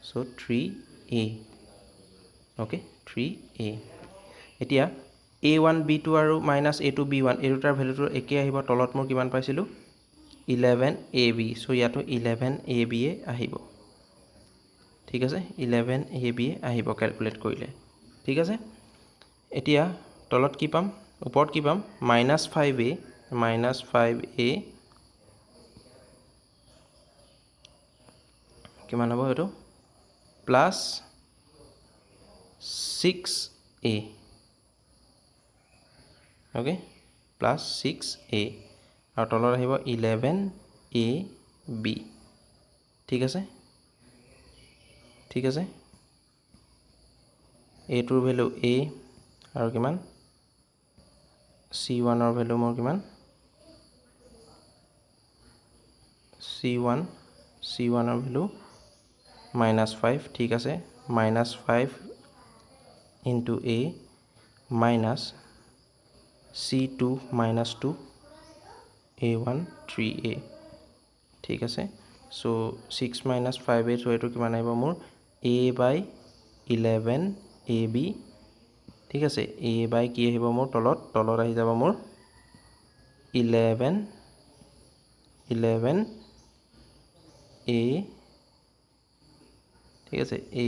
so 3a okay 3a এতিয়া a1 b2 আৰু minus a2 b1 এই দুটাৰ ভ্যালুটো একে আহিব তলত মোৰ কিমান পাইছিলো 11ab so ইয়াতো 11ab আহিব ঠিক আছে 11ab আহিব ক্যালকুলেট কৰিলে ঠিক আছে এতিয়া তলত কি পাম ওপৰত কি পাম -5a কিমান হ'ব এটো plus 6a okay plus 6a আৰু তলত আহিব 11ab ঠিক আছে a টোৰ ভ্যালু a আৰু কিমান c1 ৰ ভ্যালু মোৰ কিমান c1 ৰ ভ্যালু -5 ঠিক আছে -5 into a minus c2 minus 2 a1 3a ঠিক আছে সো 6 minus 5a সো এইটো কিমান আহিব মোৰ a by 11 ab ঠিক আছে a by কি আহিব মোৰ তলত আহি যাব মোৰ 11 a ঠিক আছে a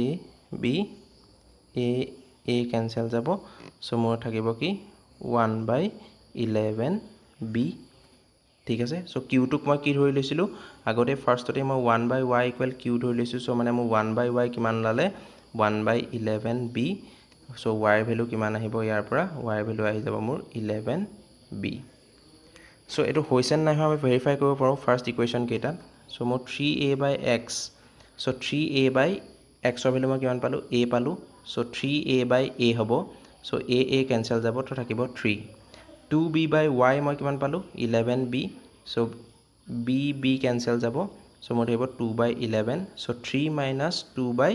b a cancel যাব সো মোৰ থাকিব কি 1 by 11 b ঠিক আছে সো q টোক মই কি ধৰি লৈছিলো আগতে ফাৰ্ষ্টতে মই 1 by y equal q ধৰি লৈছো সো মানে মোৰ 1 by y কিমান লালে 1 by 11 b so y value কিমান আহিব ইয়াৰ পৰা y ভ্যালু আহি যাব মোৰ 11 b সো এটো হৈছে নাই আমি ভেৰিফাই কৰিব পাৰো ফাৰ্ষ্ট ইকুৱেচন কেইটা সো মোৰ 3a by x so 3a by x ৰ ভ্যালু মই কিমান পালো a পালো সো 3a by a হ'ব সো a কেনসেল যাব তো থাকিব 3 2b by y মই কিমান পালো 11b সো b কেনসেল যাব সো মোৰ থাকিব 2 by 11 সো 3 minus 2 by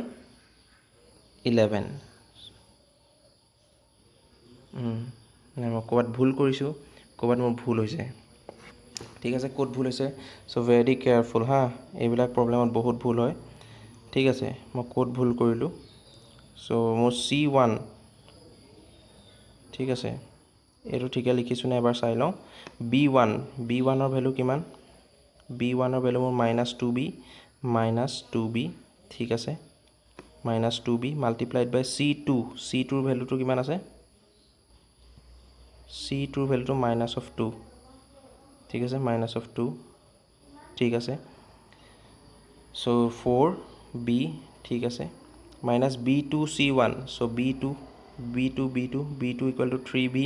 11 মই ক'বাত ভুল কৰিছো ক'বাত মোৰ ভুল হৈছে ঠিক আছে কোড ভুল হৈছে সো ভেৰি কেয়াৰফুল হা এইবিলাক প্ৰবলেমত বহুত ভুল হয় ঠিক আছে মই কোড ভুল কৰিলো সো মোৰ c1 ঠিক আছে এটো ঠিকে লিখিছো না এবাৰ চাই লওঁ b1 ৰ ভ্যালু কিমান b1 ৰ ভ্যালু মোৰ -2b ঠিক আছে -2b multiplied by c2 ৰ ভ্যালুটো কিমান আছে c2 ৰ ভ্যালুটো -2 ঠিক আছে -2 ঠিক আছে সো 4b ঠিক আছে -b2 c1 so b2 equal to 3b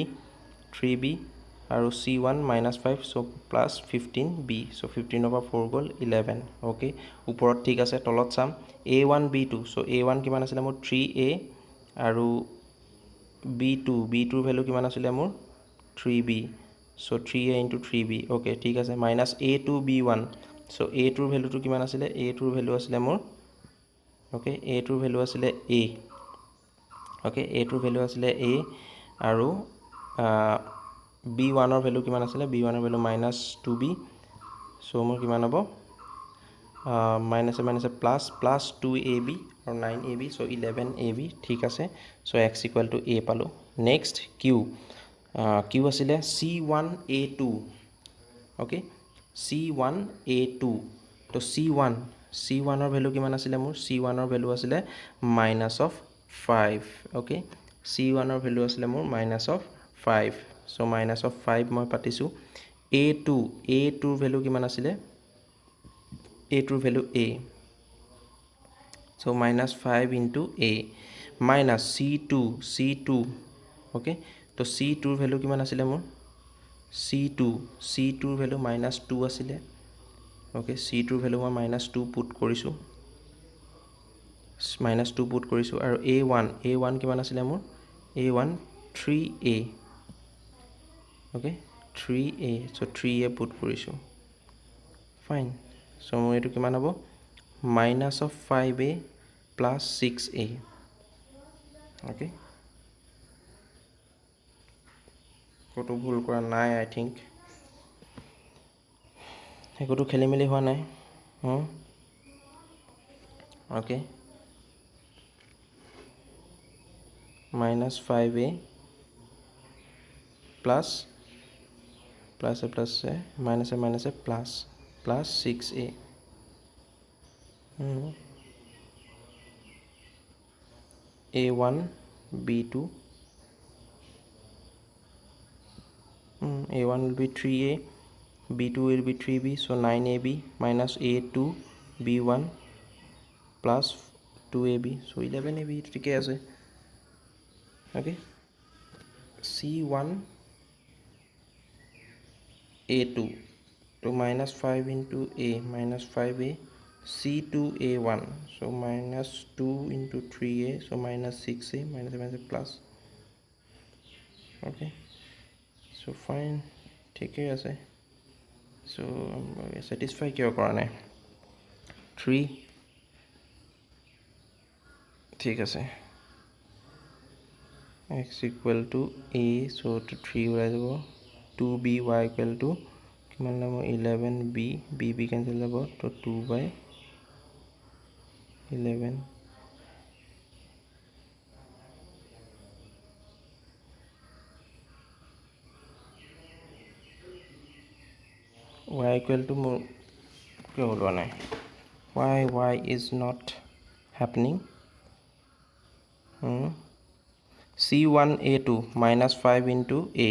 আৰু c1 -5 so plus 15b so 15 over 4 গল 11 ওকে ওপৰত ঠিক আছে তলত চাম a1 b2 সো a1 কিমান আছিল মোৰ 3a আৰু b2 ৰ ভ্যালু কিমান আছিল মোৰ 3b so 3a into 3b okay ঠিক আছে -a2 b1 সো a2 ৰ ভ্যালুটো কিমান আছিল a2 ৰ ভ্যালু আছিল মোৰ ওকে a2 ৰ ভ্যালু আছিল a ওকে a2 ৰ ভ্যালু আছিল a আৰু b1 ৰ ভ্যালু কিমান আছিল b1 ৰ ভ্যালু -2b সো মোৰ কিমান হ'ব minus plus 2ab আৰু 9ab so 11ab ঠিক আছে so x equal to a পালো next q q আছিলে c1a2 ওকে c1a2 তো c1 ৰ ভ্যালু কিমান আছিলে মোৰ c1 ৰ ভ্যালু আছিলে -5 ওকে c1 ৰ ভ্যালু আছিলে মোৰ -5 so -5 মই পাতিছো a2 ৰ ভ্যালু কিমান আছিলে a2 ৰ value a so -5 into a minus c2 okay তো c2 ৰ ভ্যালু কিমান আছিলে মোৰ c2 ৰ ভ্যালু -2 আছিলে okay c2 ৰ ভ্যালু মই -2 পুট কৰিছো -2 পুট কৰিছো আৰু a1 কিমান আছিলে মোৰ a1 3a okay 3a so 3a put কৰিছো ফাইন so মোৰ এটো কিমান হ'ব -5a plus 6a okay কত ভুল কৰা নাই আই থিংক একোটো খেলি মেলি হোৱা নাই okay -5a plus a minus a plus 6a a1 b2 a1 will be 3a b2 will be 3b so 9ab minus a2 b1 plus 2ab so 11ab ঠিকে আছে okay c1 a2 so -5 into a -5a c2 a1 so -2 into 3a so -6a minus plus okay so fine ঠিকে আছে so satisfy কিয় কৰা নাই 3 ঠিক আছে x equal to a so to 3 ওলাই যাব 2b y equal to কিমান ল'ব 11b b কেঞ্চেল যাব তো 2/11 y equal to মোৰ কিয় ওলোৱা নাই y is not happening C1A2 minus 5 into A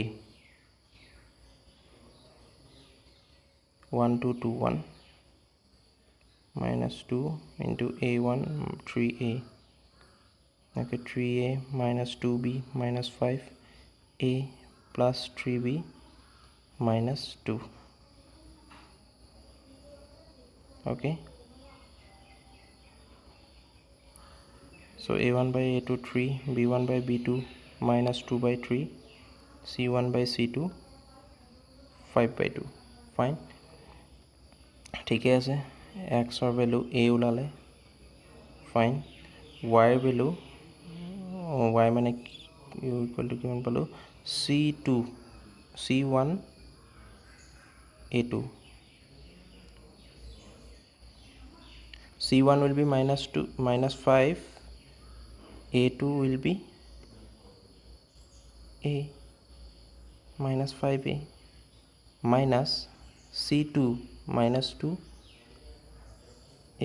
1221 minus 2 into A1 3A okay 3A minus 2B minus 5A plus 3B minus 2 okay so A1 by A2 3 B1 by B2 minus 2 by 3 C1 by C2 5 by 2 fine ঠিকে আছে x or value a ওলালে fine y value y মানে equal to কিমান পালো c1 a2 c1 will be minus 5 a2 will be a minus 5a minus c2 minus 2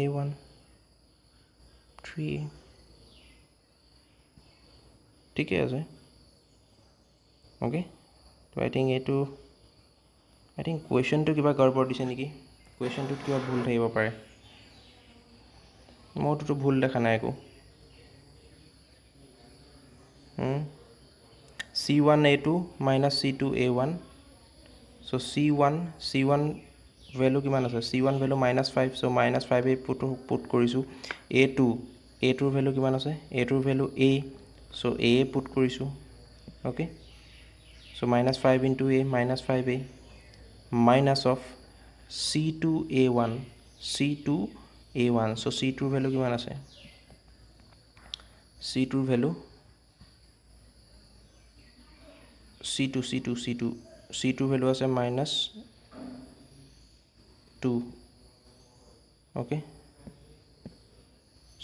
a1 3a ঠিকে আছে okay so I think question to কিবা গড়বড় দিছে নেকি question to কিবা ভুল থাকিব পাৰে মোৰটো ভুল দেখা নাই একো C1A2 minus C2A1 so C1 value কিমান আছে C1 value minus 5 so minus 5 এই put কৰিছো A2 value কিমান আছে A2 value A so A put কৰিছো okay so minus 5 into A minus 5A minus of C2A1 so C2 value কিমান আছে C2 value C2 value আছে minus 2 okay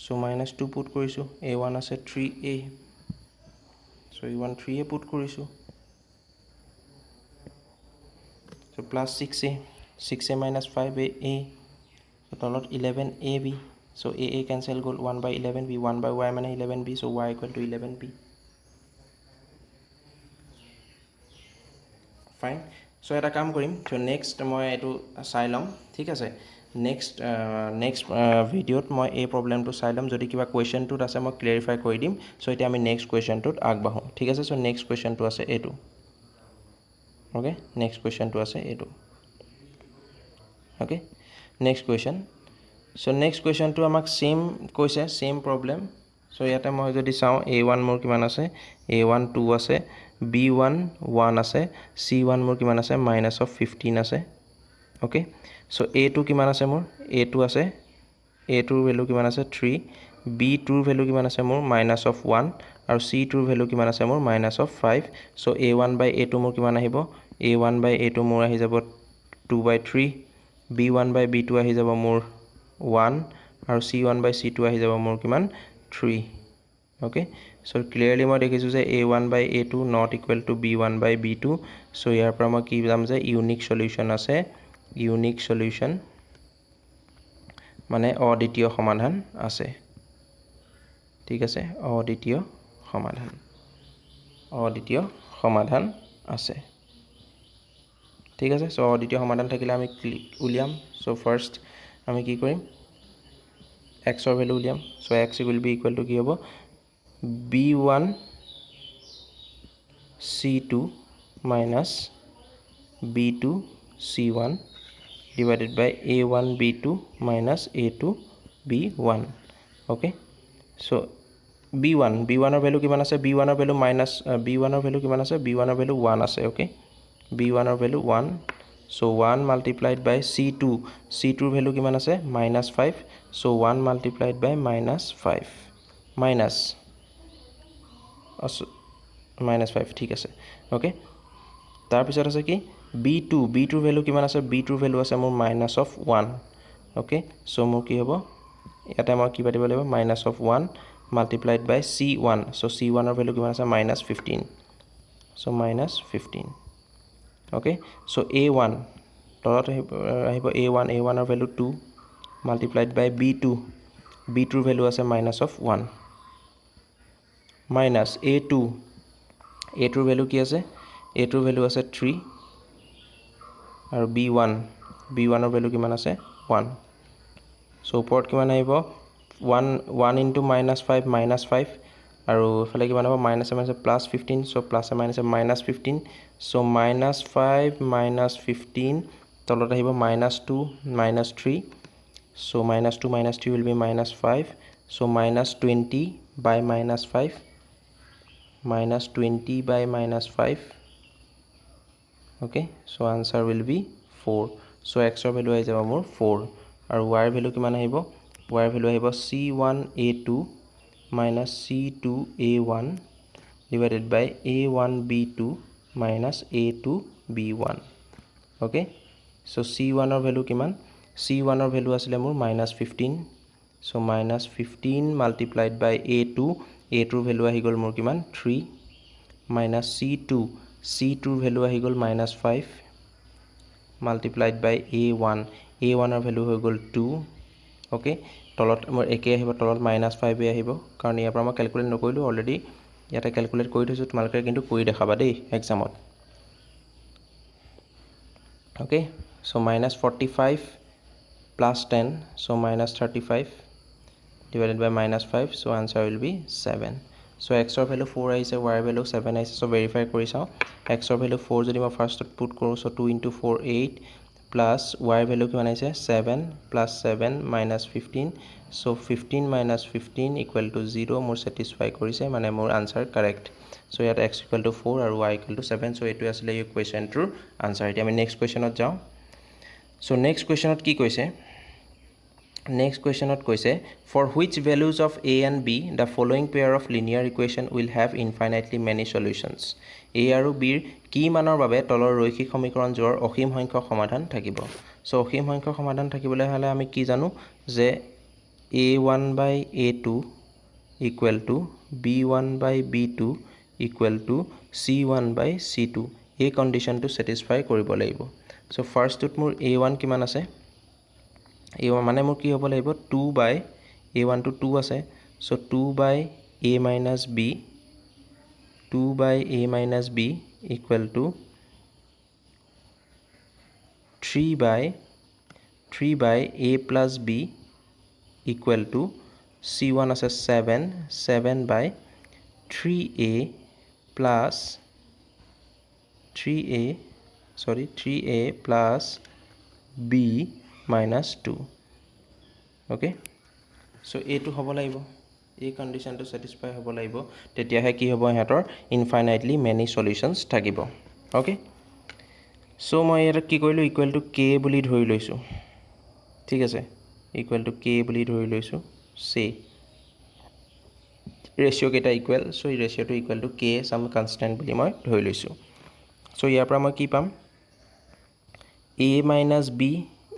so minus 2 put কৰিছো A1 আছে 3A so A1 3A put কৰিছো so plus 6A minus 5A so তলত 11AB so AA cancel গ'ল 1 by 11B 1 by y মানে 11B so y equal to 11B fine so এটা কাম কৰিম so next মই এটো চাই লম ঠিক আছে next ভিডিওত মই এই প্ৰবলেমটো চাই লম যদি কিবা কোৱেশ্চনটোত আছে মই ক্লিয়াৰিফাই কৰি দিম so এতিয়া আমি next কোৱেশ্চনটোত আগবাঢ়ো ঠিক আছে so next কোৱেশ্চনটো আছে এটো okay next কোৱেশ্চনটো আছে এটো okay next question so next কোৱেশ্চনটো আমাক সেম কৈছে সেম প্ৰবলেম so ইয়াতে মই যদি চাও A1 মোৰ কিমান আছে A1 2 আছে B1 1 আছে C1 মোৰ কিমান আছে minus of 15 আছে okay so A2 কিমান আছে মোৰ A2 আছে A2 ভ্যালু কিমান আছে 3 B2 ভ্যালু কিমান আছে মোৰ minus of 1 আৰু C2 ভ্যালু কিমান আছে মোৰ minus of 5 so A1 by A2 মোৰ কিমান আহিব A1 by A2 মোৰ আহি যাব 2 by 3 B1 by B2 আহি যাব মোৰ 1 আৰু C1 by C2 আহি যাব মোৰ কিমান 3 okay so clearly মই দেখিছো যে A1 by A2 not equal to B1 by B2 so ইয়াৰ পৰা মই কি জাম যে ইউনিক সলিউশন আছে ইউনিক সলিউশন মানে অদ্বিতীয় সমাধান আছে ঠিক আছে অদ্বিতীয় সমাধান আছে ঠিক আছে সো অদ্বিতীয় সমাধান থাকিলে আমি উলিয়াম সো ফার্স্ট আমি কি কৰিম x or value উলিয়াম so x will be equal to কি হ'ব b1 c2 minus b2 c1 divided by a1 b2 minus a2 b1 okay so b1 or value কিমান আছে b1 or value minus b1 or value কিমান আছে b1 or value 1 আছে okay b1 or value 1 so 1 multiplied by c2 value কিমান আছে minus 5 so 1 multiplied by minus 5 minus 5 ঠিক আছে okay তাৰ পিছত আছে কি b2 ভ্যালু কিমান আছে b2 ভ্যালু আছে মোৰ -1 ওকে সো মোৰ কি হ'ব ইয়াতে মই কি পাতিব লাগিব -1 multiplied by c1 so c1 ৰ ভ্যালু কিমান আছে -15 so -15 okay so a1 তলত আহিব a1 ৰ ভ্যালু 2 multiplied by b2 ৰ ভ্যালু আছে -1 minus a2 ৰ ভ্যালু কি আছে a2 ৰ ভ্যালু আছে 3 আৰু b1 ৰ ভ্যালু কিমান আছে 1 so ওপৰত কিমান আহিব 1 into -5 -5 আৰু এফালে কিমান হ'ব +15 so plus -15 so -5 -15 তলত আহিব -2 -3 so -2 -3 will be -5 so -20 by -5 -20 by -5 okay so answer will be 4 so x ৰ ভ্যালু আহি যাব মোৰ 4 আৰু y ৰ ভ্যালু কিমান আহিব y ৰ ভ্যালু আহিব c1a2 minus c2a1 divided by a1b2 minus a2b1 okay so c1 ৰ ভ্যালু কিমান c1 ৰ ভ্যালু আছিল মোৰ -15 so -15 multiplied by a2 ৰ ভ্যালু আহি গল মোৰ কিমান 3 minus c2 ৰ ভ্যালু আহি গল -5 multiplied by a1 ৰ ভ্যালু হৈ গল 2 okay তলত মোৰ একে আহিব তলত -5 আহিব কাৰণ ইয়াৰ পৰা মই ক্যালকুলেট নকৰিলো অলৰেডি ইয়াতে ক্যালকুলেট কৰি থৈছো তোমালোকে কিন্তু কৰি দেখাবা দেই এক্সামত okay so -45 plus 10 so -35 divided by -5 so answer will be 7 so x ৰ ভ্যালু 4 আহিছে y ৰ ভ্যালু 7 আহিছে so verify কৰি চাও x ৰ ভ্যালু 4 যদি মই ফাৰ্স্টত পুট কৰো so 2 into 4 8 plus y ৰ ভ্যালু কিমান আহিছে 7 plus 7 minus 15 so 15 minus 15 equal to 0 মোৰ satisfy কৰিছে মানে মোৰ answer correct so ইয়াত x equal to 4 আৰু y equal to 7 so এটো আছিল এই কোৱেশ্চনটোৰ answer এতিয়া আমি নেক্সট কোৱেশ্চনত যাও so next questionত কি কৈছে next questionত কৈছে for which values of a and b the following pair of linear equation will have infinitely many solutions a আৰু b ৰ কি মানৰ বাবে তলৰ ৰৈখিক সমীকৰণ জোৰ অসীম সংখ্যক সমাধান থাকিব so অসীম সংখ্যক সমাধান থাকিবলৈ হলে আমি কি জানো যে a1 by a2 equal to b1 by b2 equal to c1 by c2 এই কন্ডিশনটো satisfy কৰিব লাগিব so first টোত মোৰ a1 কিমান আছে a1 মানে মোৰ কি হ'ব লাগিব 2 by a1 to 2 আছে so 2 by a minus b 2 by a minus b equal to 3 by a plus b equal to c1 আছে 7 by 3a plus 3a plus b minus 2 okay so a to হ'ব লাগিব এই কন্ডিশনটো satisfy হ'ব লাগিব তেতিয়াহে কি হ'ব হেতৰ infinitely many solutions থাকিব okay so মই এটা কি কৰিলো equal to k বুলি ধৰি লৈছো ঠিক আছে equal to k বুলি ধৰি লৈছো say ratio কেটা equal so এই ratio to equal to k some constant বুলি মই ধৰি লৈছো so ইয়াৰ পৰা মই কি পাম a minus b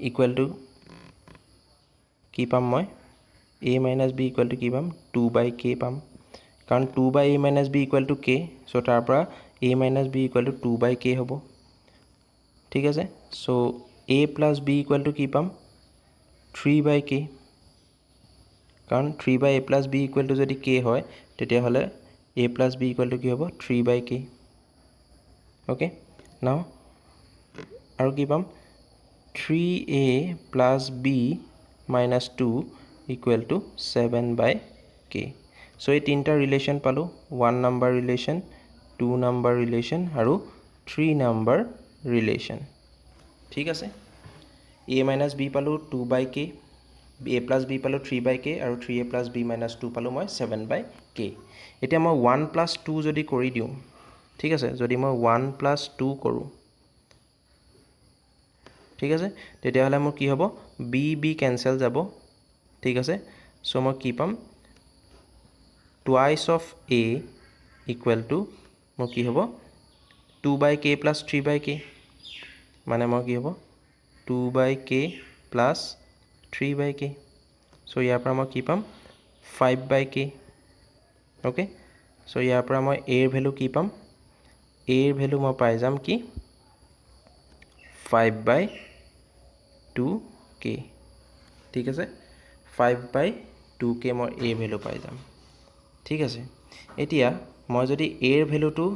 equal to কি পাম মই a minus b equal to কি পাম 2 by k পাম কাৰণ 2 by a minus b equal to k so তাৰ পৰা a minus b equal to 2 by k হ'ব ঠিক আছে so a plus b equal to কি পাম 3 by k কাৰণ 3 by a plus b equal to যদি k হয় তেতিয়া হলে a plus b equal to কি হ'ব 3 by k okay now আৰু কি পাম 3a plus b minus 2 equal to 7 by k so এই তিনটা ৰিলেচন পালো 1 number relation 2 number relation আৰু 3 number relation ঠিক আছে a minus b পালো 2 by k a plus b পালো 3 by k আৰু 3a plus b minus 2 পালো মই 7 by k এতিয়া মই 1 plus 2 যদি কৰি দিও ঠিক আছে যদি মই 1 plus 2 কৰো ঠিক আছে তেতিয়া হলে মোৰ কি হ'ব b b cancel যাব ঠিক আছে সো মই কি পাম twice of a equal to মোৰ কি হ'ব 2 by k plus 3 by k মানে মই কি হ'ব 2/k প্লাছ 3/k। চ' ইয়াৰ পৰা মই কি পাম 5/k। অ'কে, চ' ইয়াৰ পৰা মই এৰ ভেলু কি পাম, এৰ ভেলু মই পাই যাম কি 5/2k। ঠিক আছে, 5/2k মই এ ভেলু পাই যাম। ঠিক আছে, এতিয়া মই যদি এৰ ভেলুটো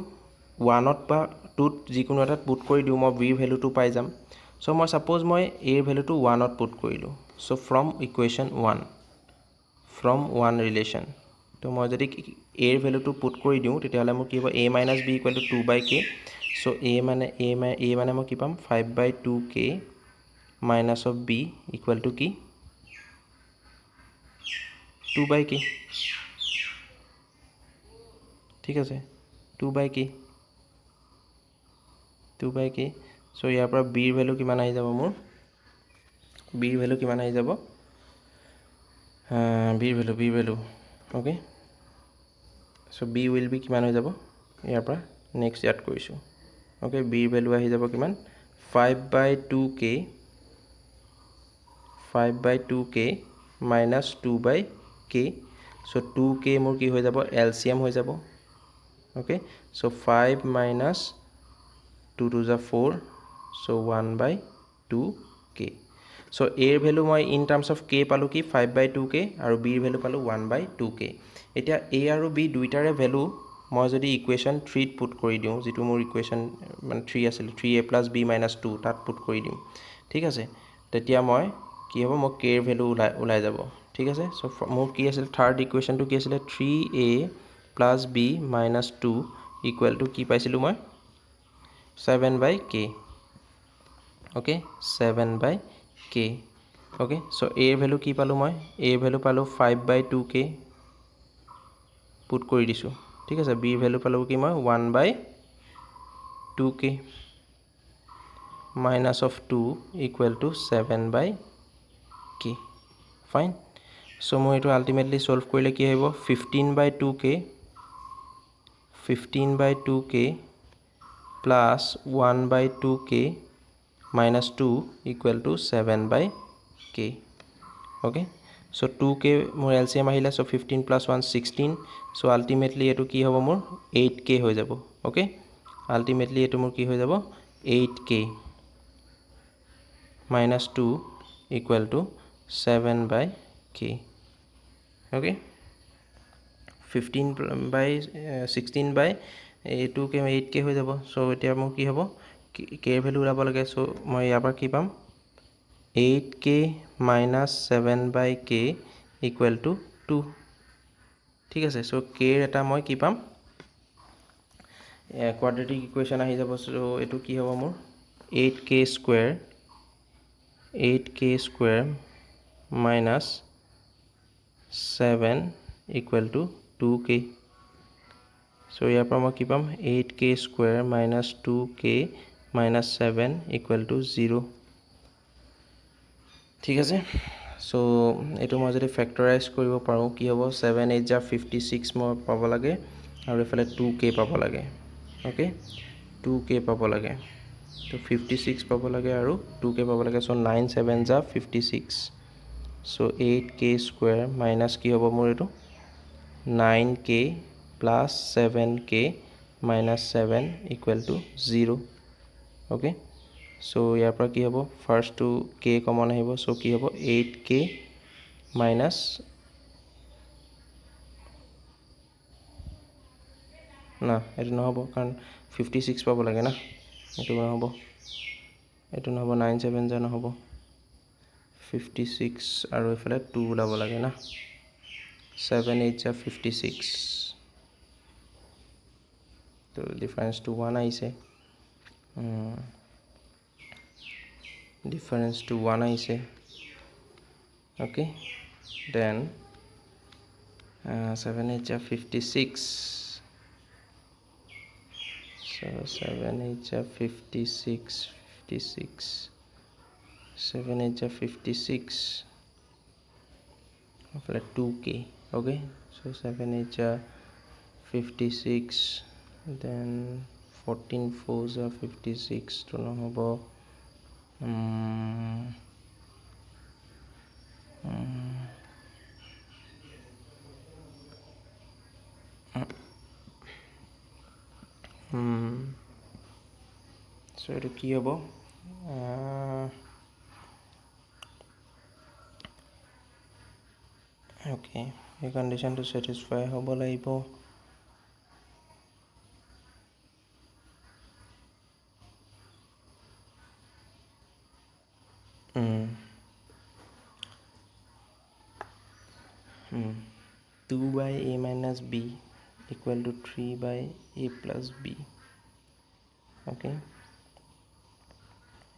1ত বা 2ত যিকোনো এটাত পুট কৰি দিওঁ, মই বিৰ ভেলুটো পাই যাম। চ' মই ছাপ'জ মই এৰ ভেলুটো 1ত পুট কৰিলোঁ। চ' ফ্ৰম ইকুৱেশ্যন 1, ফ্ৰম 1 ৰিলেশ্যন, তো মই যদি এৰ ভেলুটো পুট কৰি দিওঁ, তেতিয়াহ'লে মোৰ কি হ'ব a minus b equal to 2/k। So' a মানে মই কি পাম 5/2k minus of b equal to কি 2/k। ঠিক আছে, 2/k। চ' ইয়াৰ পৰা বিৰ ভেলু কিমান আহি যাব মোৰ, বিৰ ভেলু কিমান আহি যাব, বিৰ value okay. So' B will be কিমান হৈ যাব, ইয়াৰ পৰা নেক্সট ইয়াত কৰিছোঁ। অ'কে, বিৰ ভেলু আহি যাব কিমান 5/2k মাইনাছ 2/k। চ' 2k মোৰ কি হৈ যাব LCM হৈ যাব। Okay, so' 5 minus 2 to the 4, so' 1/2k। চ' এৰ ভেলু মই ইন টাৰ্মছ অফ k পালোঁ কি 5/2k আৰু বিৰ ভেলু পালোঁ 1/2k। এতিয়া a আৰু b দুইটাৰে ভেলু মই যদি ইকুৱেশ্যন 3ত পুট কৰি দিওঁ, যিটো মোৰ ইকুৱেশ্যন মানে 3 আছিল, 3a + b - 2 তাত পুট কৰি দিওঁ। ঠিক আছে, তেতিয়া মই কি হ'ব, মোৰ কেৰ ভেলু ওলাই যাব। ঠিক আছে, চ' মোৰ কি আছিল থাৰ্ড ইকুৱেশ্যনটো কি আছিলে 3a + b - 2 ইকুৱেল টু কি পাইছিলোঁ মই 7/k। Okay, 7/k। অ'কে, চ' এৰ ভেলু কি পালোঁ মই, এৰ ভেলু পালোঁ 5/2k পুট কৰি দিছোঁ। ঠিক আছে, বিৰ ভেলু পালোঁ কি মই 1/2k minus of 2 equal to 7/k। Fine. So' মই এইটো আল্টিমেটলি ছল্ভ কৰিলে কি আহিব 15/2k plus 1/2k minus 2 equal to 7/k। Okay, so' 2k মোৰ LCM আহিলে, চ' 15 + 1 16। চ' আল্টিমেটলি এইটো কি হ'ব মোৰ 8k হৈ যাব। অ'কে, আল্টিমেটলি এইটো মোৰ কি হৈ যাব 8k minus 2 equal to 7/k। Okay, 15/16 8k হৈ যাব। চ' এতিয়া মোৰ কি হ'ব কেৰ ভেলু ওলাব লাগে। চ' মই ইয়াৰ পৰা কি পাম 8k minus 7/k equal to 2। ঠিক আছে, চ' কেৰ এটা মই কি পাম কোৱাড্ৰেটিক ইকুৱেশ্যন আহি যাব। চ' এইটো কি হ'ব মোৰ 8k square minus 7 equal two 2k। চ' ইয়াৰ পৰা মই কি পাম 8k square minus 2k minus 7 equal to 0। ঠিক আছে, চ' এইটো মই যদি ফেক্টৰাইজ কৰিব পাৰোঁ কি হ'ব 7 8 = 56 মই পাব লাগে, আৰু এইফালে 2k পাব লাগে। অ'কে, 2k পাব লাগে, তো 56 পাব লাগে আৰু 2k পাব লাগে। চ' 9 7 = 56। চ' 8k স্কুৱেৰ মাইনাছ কি হ'ব মোৰ এইটো 9k plus 7k minus 7 equal to 0। Okay, so' ইয়াৰ পৰা কি হ'ব ফাৰ্ষ্টটো k কমন আহিব। চ' কি হ'ব 8k মাইনাছ না এইটো নহ'ব, কাৰণ 56 পাব লাগে না, এইটো নহ'ব, 9 7 নহ'ব, 56 আৰু এইফালে 2 ওলাব লাগে না, 7 8 = 56। তো ডিফাৰেঞ্চটো 1 আহিছে, okay, then 7 8 = 56। So 7 8 = 56, 7 8 = 56, after 2k. Okay, so 7 8 = 56, then 14 4 = 56 to নহ'ব, সো এইটো কি হ'ব ওকে এই কণ্ডিশ্যনটো ছেটিছফাই হ'ব লাগিব two by a minus b equal to 3 by a plus b okay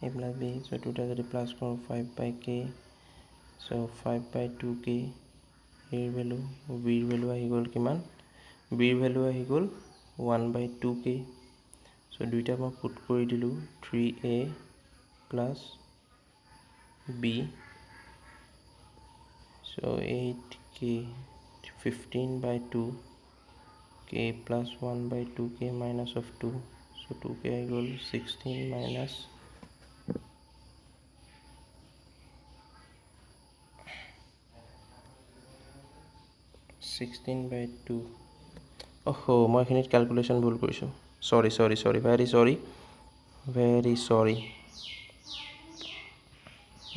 a plus b so 2টা যদি প্লাস কৰোঁ 5 by k so 5 by 2k a ৰ ভ্যালু b ৰ ভ্যালু আহি গ'ল কিমান b ৰ ভ্যালু আহি গ'ল 1 by 2k so দুইটা মই পুট কৰি দিলোঁ 3a plus b so 8k 15 by 2 k plus 1 by 2k minus of 2 so 2k আহি গ'ল 16 minus 16 by 2 oh মই এখিনিত ক্যালকুলেশন ভুল কৰিছো sorry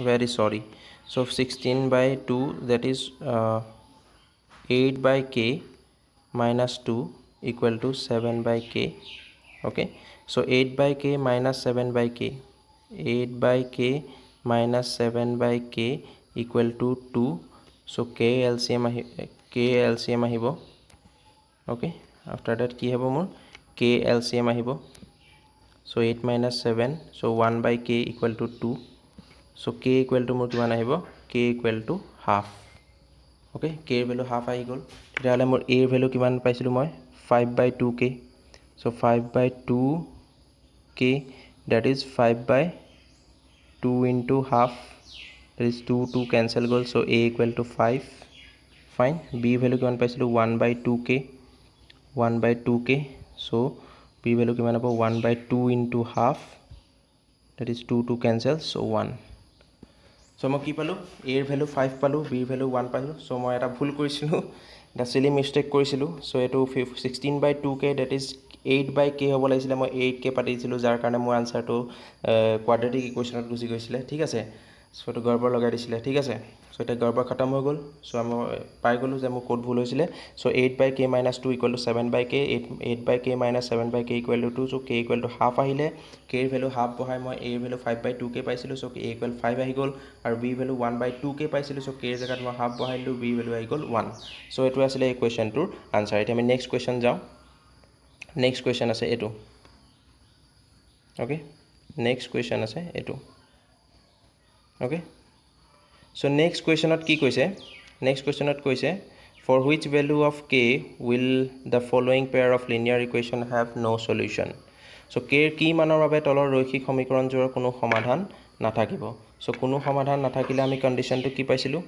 very sorry so 16 by 2 that is 8 by k minus 2 equal to 7 by k okay so 8 by k minus 7 by k 8 by k minus 7 by k equal to 2 so k LCM আহিব okay after that কি হ'ব মোৰ k LCM আহিব so 8 minus 7 so 1 by k equal to 2 so k equal to মোৰ কিমান আহিব k equal to half okay k ৰ value half আহি গ'ল তেতিয়াহলে মোৰ a ৰ ভ্যালু কিমান পাইছিলো মই 5 by 2k so 5 by 2k that is 5 by 2 into half that is 2 cancel goal so a equal to 5 fine b value kiman paisilu 1 by 2k so b value kiman abo 1 by 2 into half that is 2 cancel so 1 so মই কি পালো a ৰ value 5 পালো b ৰ value 1 পালো so মই এটা ভুল কৰিছিলো এটা silly mistake কৰিছিলো so এটো 16 by 2k that is 8 by k হ'ব লাগিছিলে মই 8k পাতি দিছিলো যাৰ কাৰণে মোৰ আনসাৰটো কোৱাড্ৰেটিক ইকুৱেশ্যনত গুচি গৈছিলে ঠিক আছে সো এটো গড়বড় লগাই দিছিলে ঠিক আছে সো এটা গড়বড় খতম হৈ গ'ল সো আমি পাই গলো যে মোৰ কোড ভুল হৈছিলে so 8 by k minus 2 equal to 7 by k 8 by k minus 7 by k equal to 2 so k equal to half আহিলে k ৰ ভ্যালু half বহাই মই a ৰ ভ্যালু 5 by 2k পাইছিলো সো a equal 5 আহি গ'ল আৰু b ভ্যালু 1 by 2k পাইছিলো সো k ৰ জাগাত মই half বহাইলো b ভ্যালু আহি গ'ল 1 সো এটো আছিল এই কোৱেশ্চনটোৰ আনসাৰ এতিয়া আমি নেক্সট কোৱেশ্চন যাও নেক্সট কোৱেশ্চন আছে এটো okay next question আছে এটো okay so next questionত কি কৈছে next questionত কৈছে for which value of k will the following pair of linear equation have no solution so k ৰ কি মানৰ বাবে তলৰ ৰৈখিক সমীকৰণজোৰৰ কোনো সমাধান নাথাকিব so কোনো সমাধান নাথাকিলে আমি কন্ডিশনটো কি পাইছিলো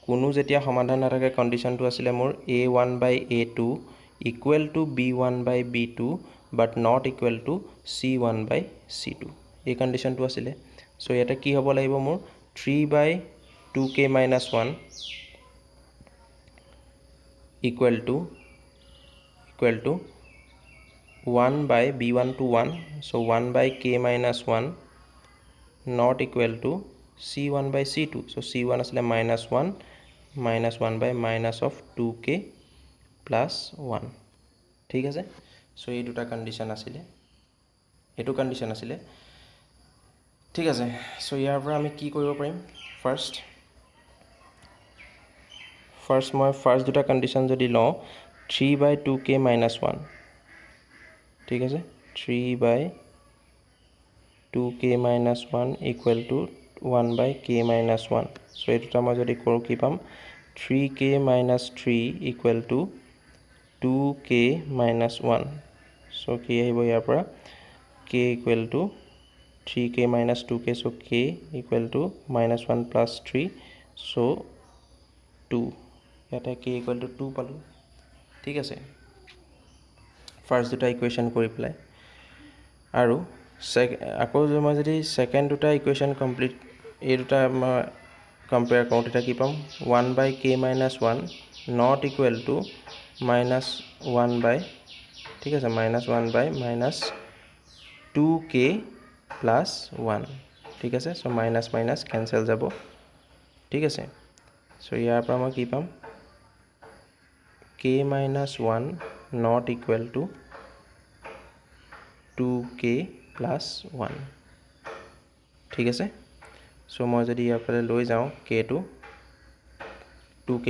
কোনো যেতিয়া সমাধান নাথাকে কন্ডিশনটো আছিল মোৰ a1 by a2 equal to b1 by b2 but not equal to c1 by c2 এই কন্ডিশনটো আছিল সো এটা কি হ'ব লাগিব মোৰ 3 by 2k minus 1 equal to 1 by b1 to 1 so 1 by k minus 1 not equal to c1 by c2 so c1 asile minus 1 by minus of 2k plus 1 ঠিক আছে so এই দুটা কন্ডিশন আছিল এটো কন্ডিশন আছিল ঠিক আছে সো ইয়াৰ পৰা আমি কি কৰিব পাৰিম ফাৰ্স্ট মই ফাৰ্স্ট দুটা কন্ডিশন যদি লও 3 by 2k minus 1 ঠিক আছে 3 by 2k minus 1 equal to 1 by k minus 1 so এটা মই যদি কৰো কি পাম 3k minus 3 equal to 2k minus 1 so কি আহিব ইয়াৰ পৰা k equal to 3k minus 2k so k equal to minus 1 plus 3 so 2 ইয়াতে k equal to 2 পালো ঠিক আছে ফাৰ্স্ট দুটা ইকুৱেশ্যন কৰি পেলাই আৰু আকৌ মই যদি সেকেন্ড দুটা ইকুৱেশ্যন কমপ্লিট এই দুটা মই কম্পেয়াৰ কৰোঁ তেতিয়া কি পাম 1/k-1 নট ইকুৱেল টু -1 ঠিক আছে -1/-2k + 1 ঠিক আছে চ' মাইনাছ মাইনাছ কেঞ্চেল যাব ঠিক আছে চ' ইয়াৰ পৰা মই কি পাম k-1 not equal two 2k + 1 ঠিক আছে চ' মই যদি ইয়াৰ ফালে লৈ যাওঁ k টো 2k -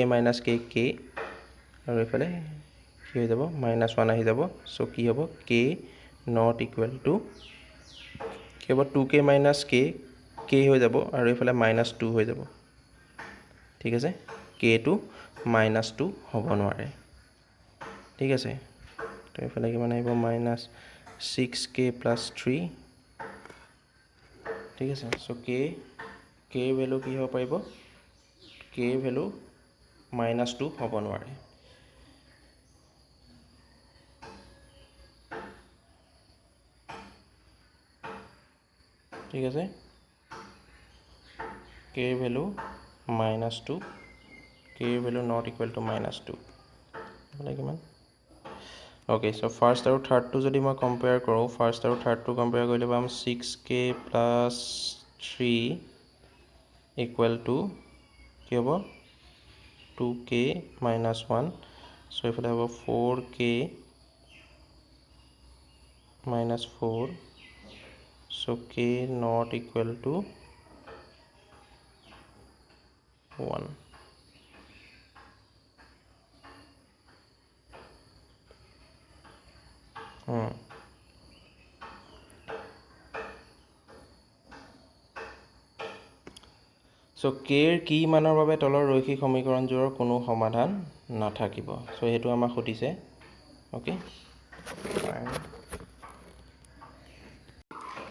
k আৰু এইফালে কি হৈ যাব -1 আহি যাব চ' কি হ'ব k নট ইকুৱেল টু কি হ'ব 2k - k হৈ যাব আৰু এইফালে -2 হৈ যাব ঠিক আছে k টো -2 হ'ব নোৱাৰে ঠিক আছে তো এইফালে কিমান আহিব -6k + 3 ঠিক আছে চ' k ভেলু কি হ'ব পাৰিব k ভেলু -2 হ'ব নোৱাৰে ঠিক আছে k value -2 k value not equal two -2 মানে কিমান ওকে চ' ফাৰ্ষ্ট আৰু থাৰ্ডটো যদি মই কম্পেয়াৰ কৰোঁ ফাৰ্ষ্ট আৰু থাৰ্ডটো কম্পেয়াৰ কৰিলে পাম 6k + 3 ইকুৱেল টু কি হ'ব 2k - 1 চ' এইফালে হ'ব 4k - 4 so' k not equal two 1 চ' কেৰ কি মানৰ বাবে তলৰ ৰৈখিক সমীকৰণযোৰৰ কোনো সমাধান নাথাকিব চ' সেইটো আমাক সুধিছে অ'কে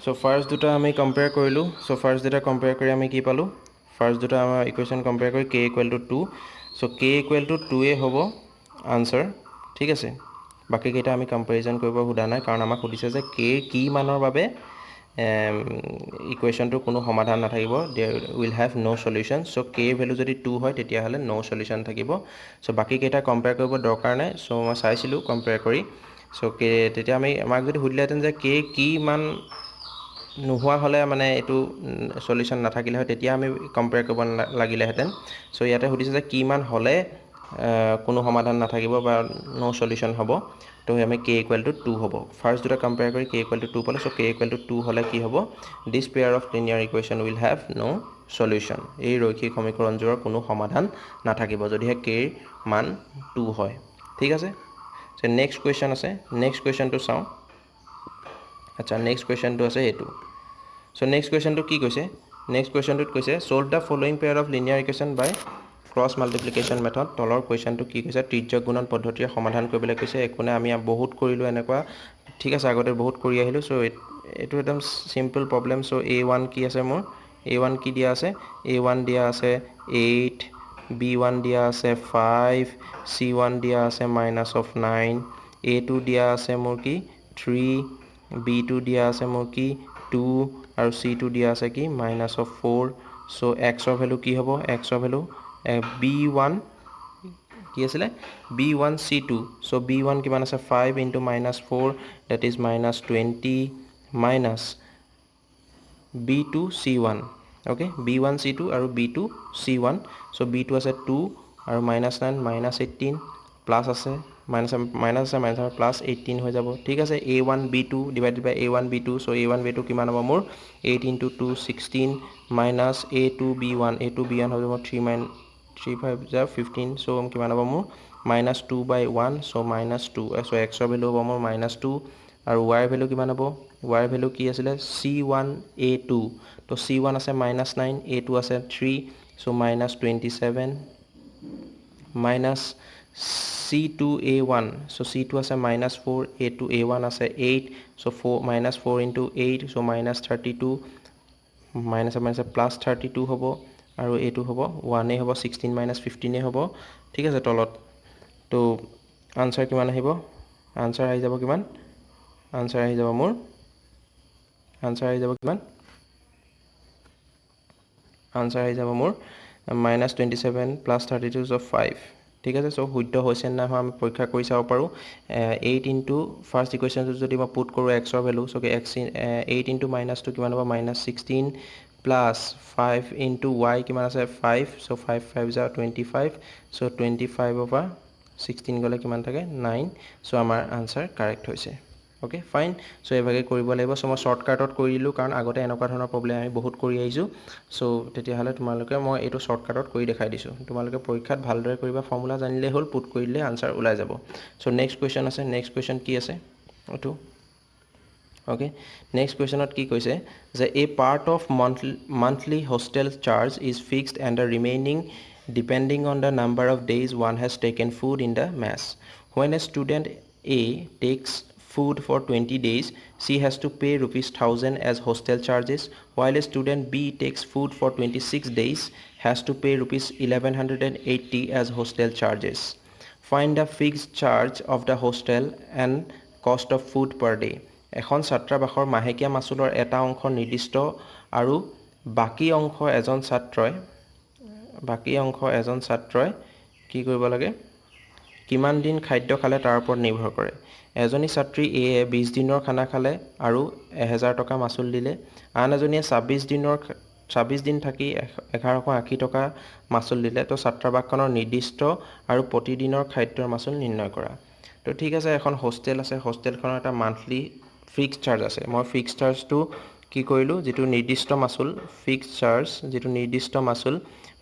চ' ফাৰ্ষ্ট দুটা আমি কম্পেয়াৰ কৰিলোঁ চ' ফাৰ্ষ্ট দুটা কম্পেয়াৰ কৰি আমি কি পালোঁ ফাৰ্ষ্ট দুটা আমাৰ ইকুৱেশ্যন কম্পেয়াৰ কৰি k = 2 চ' k = 2 হ'ব আনচাৰ ঠিক আছে বাকীকেইটা আমি কম্পেৰিজন কৰিব সোধা নাই কাৰণ আমাক সুধিছে যে কেৰ কি মানৰ বাবে ইকুৱেশ্যনটোৰ কোনো সমাধান নাথাকিব there will have no' solution so' k value যদি 2 হয় তেতিয়াহ'লে ন' সলিউশ্যন থাকিব চ' বাকীকেইটা কম্পেয়াৰ কৰিব দৰকাৰ নাই চ' মই চাইছিলোঁ কম্পেয়াৰ কৰি চ' তেতিয়া আমাক যদি সুধিলেহেঁতেন যে k কি মান নোহোৱা হ'লে মানে এইটো সলিউশ্যন নাথাকিলে হয় তেতিয়া আমি কম্পেয়াৰ কৰিব লাগিলেহেঁতেন চ' ইয়াতে সুধিছে যে কি মান হ'লে কোনো সমাধান নাথাকিব বা ন' সলিউশ্যন হ'ব তো আমি k = 2 হ'ব ফাৰ্ষ্ট দুটা কম্পেয়াৰ কৰি k = 2 পালোঁ চ' k = 2 হ'লে কি হ'ব this pair of linear equation will have no' solution এই ৰৈখিক সমীকৰণযোৰৰ কোনো সমাধান নাথাকিব যদিহে k ৰ মান 2 হয় ঠিক আছে চ' নেক্সট কুৱেশ্যন আছে নেক্সট কুৱেশ্যনটো চাওঁ আচ্ছা নেক্সট কুৱেশ্যনটো আছে এইটো চ' নেক্সট কুৱেশ্যনটো কি কৈছে নেক্সট কুৱেশ্যনটোত কৈছে solve the following pair of linear equation by cross multiplication method তলৰ কুৱেশ্যনটো কি কৈছে তিৰ্যক গুণন পদ্ধতিৰে সমাধান কৰিবলৈ কৈছে একো নাই আমি বহুত কৰিলোঁ এনেকুৱা ঠিক আছে আগতে বহুত কৰি আহিলোঁ চ' এইটো একদম চিম্পল প্ৰব্লেম চ' a1 কি আছে মোৰ a1 কি দিয়া আছে a1 দিয়া আছে 8 b1 দিয়া আছে 5 c1 দিয়া আছে -9 a2 দিয়া আছে মোৰ কি 3 b2 দিয়া আছে মোৰ কি 2 আৰু c2 দিয়া আছে কি -4 চ' xৰ ভেলু কি হ'ব xৰ ভেলু b1 কি আছিলে b1 c2 চ' b1 কিমান আছে 5 × -4 that is -20 minus b2 c1 okay b1 c2 আৰু b2 c1 চ' b2 আছে 2 আৰু -9 -18 প্লাছ আছে মাইনাছ আছে প্লাছ 18 হৈ যাব ঠিক আছে a1 b2 ডিভাইডেড বাই a1 b2 চ' a1 b2 কিমান হ'ব মোৰ 8 × 2 16 মাইনাছ a2 b1 হৈ যাব 3 5 15 চ' কিমান হ'ব মোৰ -2/1 চ' -2 চ' xৰ ভেলু হ'ব মোৰ -2 আৰু y ভেলু কিমান হ'ব y ভেলু কি আছিলে c1 a2 তো c1 আছে -9 a2 আছে 3 চ' -27 মাইনাছ c2 a1 চ' c2 আছে -4 a2 a1 আছে 8 চ' -4 × 8 চ' -32 মাইনাছে প্লাছ 32 হ'ব আৰু এইটো হ'ব 1 হ'ব 16 - 15 হ'ব ঠিক আছে তলত তো আনচাৰ কিমান আহিব আনচাৰ আহি যাব কিমান আনচাৰ আহি যাব মোৰ আনসাৰ আহি যাব কিমান আনসাৰ আহি যাব মোৰ -27 + 32 = 5 ঠিক আছে সো শুদ্ধ হৈছে না হয় আমি পৰীক্ষা কৰি চাব পাৰো 8 ইনটু ফাৰ্স্ট ইকুৱেশ্যনটো যদি মই পুট কৰো x ৰ value so x 8 into minus two কিমান হ'ব -16 প্লাস 5 ইনটু y কিমান আছে 5 সো 5 5 = 25 সো 25 over 16 গলে কিমান থাকে 9 সো আমাৰ আনসাৰ কাৰেক্ট হৈছে ওকে ফাইন সো এভাগে কৰিব লাগিব সো মই শৰ্টকাটত কৰি দিলো কাৰণ আগতে এনেকুৱা ধৰণৰ প্ৰবলেম আমি বহুত কৰি আহিছো সো তেতিয়া হলে তোমালোকে মই এইটো শৰ্টকাটত কৰি দেখাই দিছো তোমালোকে পৰীক্ষাত ভালদৰে কৰিবা ফৰ্মুলা জানিলে হল পুট কৰি দিলে আনসাৰ ওলাই যাব সো নেক্সট কোৱেশ্চন আছে নেক্সট কোৱেশ্চন কি আছে ওটো ওকে নেক্সট কোৱেশ্চনত কি কৈছে যে a part of monthly hostel charge is fixed and the remaining depending on the number of days one has taken food in the mess when a student A takes food for 20 days she has to pay ₹1000 as hostel charges while a student B takes food for 26 days has to pay ₹1180 as hostel charges find the fixed charge of the hostel and cost of food per day এখন ছাত্ৰাবাসৰ মাহেকীয়া মাচুলৰ এটা অংশ নিৰ্দিষ্ট আৰু বাকি অংশ এজন ছাত্ৰই কি কৰিব লাগে কিমান দিন খাদ্য খালে তাৰ ওপৰত নিৰ্ভৰ কৰে এজনী ছাত্ৰী এ 20 দিনৰ খানা খালে আৰু 1000 টকা মাচুল দিলে আন এজনীয়ে 26 দিন থাকি 1180 টকা মাচুল দিলে তো ছাত্ৰাবাসখনৰ নিৰ্দিষ্ট আৰু প্ৰতিদিনৰ খাদ্যৰ মাচুল নিৰ্ণয় কৰা তো ঠিক আছে এখন হোস্টেল আছে হোস্টেলখনৰ এটা মান্থলি ফিক্সড চাৰ্জ আছে মই ফিক্সড চাৰ্জটো কি কৰিলো যেটো নিৰ্দিষ্ট মাচুল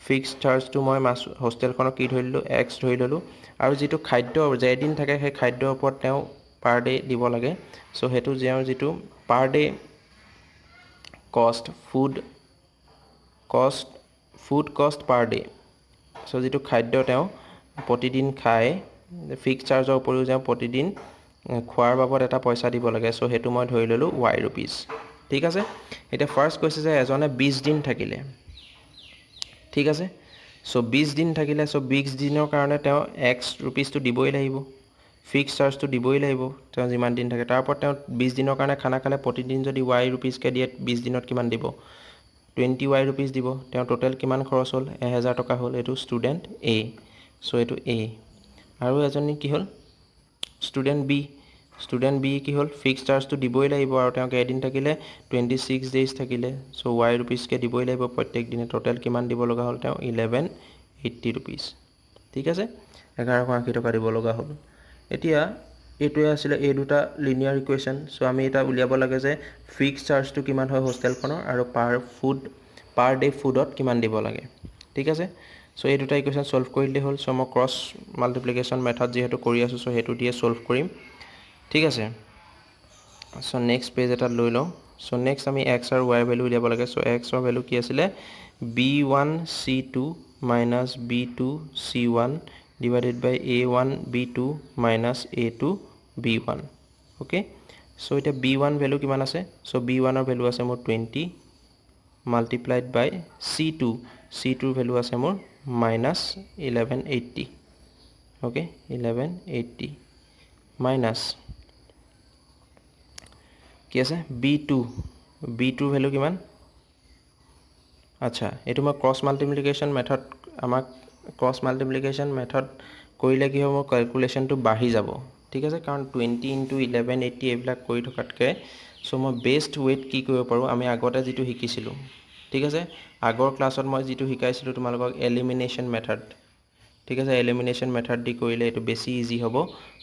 ফিক্সড চাৰ্জটো মই হোস্টেলখনৰ কি ধৰিলো x ধৰি ললো আৰু যেটো খাদ্য যে দিন থাকে সেই খাদ্যৰ ওপৰত তেওঁ পাৰ ডে দিব লাগে সো হেতু যেটো পাৰ ডে ফুড কষ্ট পাৰ ডে সো যেটো খাদ্য তেওঁ প্ৰতিদিন খায় ফিক্সড চাৰ্জৰ উপৰিও যে প্ৰতিদিন খোৱাৰ বাবদ এটা পইচা দিব লাগে সো হেতু মই ধৰি ললো y rupees ঠিক আছে এটা ফাৰ্স্ট কৈছে যে এজনে 20 দিন থাকিলে ঠিক আছে সো 20 দিন থাকিলে সো 20 দিনৰ কাৰণে তেওঁ x rupees টো দিবই লাগিব ফিক্সড চাৰ্জটো দিবই লাগিব তেওঁ যিমান দিন থাকে তাৰ ওপৰত তেওঁ 20 দিনৰ কাৰণে খানা খালে প্ৰতিদিন যদি y rupees কে দিয়ে 20 দিনত কিমান দিব 20 y rupees দিব তেওঁ টোটাল কিমান খৰচ হল 1000 টকা হল এটো স্টুডেন্ট A সো এটো A আৰু এজনী কি হল স্টুডেন্ট B কি হল ফিক্সড চাৰ্জটো দিবই লাগিব আৰু তেওঁ এদিন থাকিলে 26 ডেজ থাকিলে সো y rupees কে দিবই লাগিব প্ৰত্যেক দিনে টোটাল কিমান দিব লগা হল তেওঁ 1180 rupees ঠিক আছে 1180 টকা দিব লগা হল এতিয়া এটোৱে আছিল এই দুটা লিনিয়াৰ ইকুৱেশ্যন সো আমি এটা উলিয়াব লাগে যে ফিক্সড চাৰ্জটো কিমান হয় হোস্টেলখনৰ আৰু পাৰ ডে ফুডত কিমান দিব লাগে ঠিক আছে সো এই দুটা ইকুৱেশ্যন সলভ কৰিলে হল সো মই ক্ৰস মাল্টিপ্লিকেশন মেথড যেহেতু কৰি আছো সো হেতু দিয়ে সলভ কৰিম ঠিক আছে সো নেক্সট পেজ এটা লৈ লও সো নেক্সট আমি x আৰু y ভ্যালু উলিয়াব লাগে সো x ৰ ভ্যালু কি আছিল b1c2 - b2c1 divided by a1b2 minus a2b1 okay so এটা b1 value কিমান আছে so b1 ৰ value আছে মোৰ 20 multiplied by c2 ৰ value আছে মোৰ minus 1180 okay 1180 minus কি আছে b2 ৰ value কিমান আচ্ছা এটো মই ক্ৰস মাল্টিপ্লিকেশন মেথড আমাক ক্ৰস মাল্টিপ্লিকেশন মেথড কৰিলে কি হ'ব ক্যালকুলেশনটো বাঢ়ি যাব ঠিক আছে কাৰণ 20 * 1180 এইবিলাক কৰি থকাতকে সো মই বেস্ট ওয়েট কি কৰিব পাৰো আমি আগতে যেটো শিকিছিলো ঠিক আছে আগৰ ক্লাছত মই যেটো শিকাইছিলো তোমালোকক এলিমিনেশন মেথড ঠিক আছে এলিমিনেশন মেথড দি কৰিলে এটো বেছি ইজি হ'ব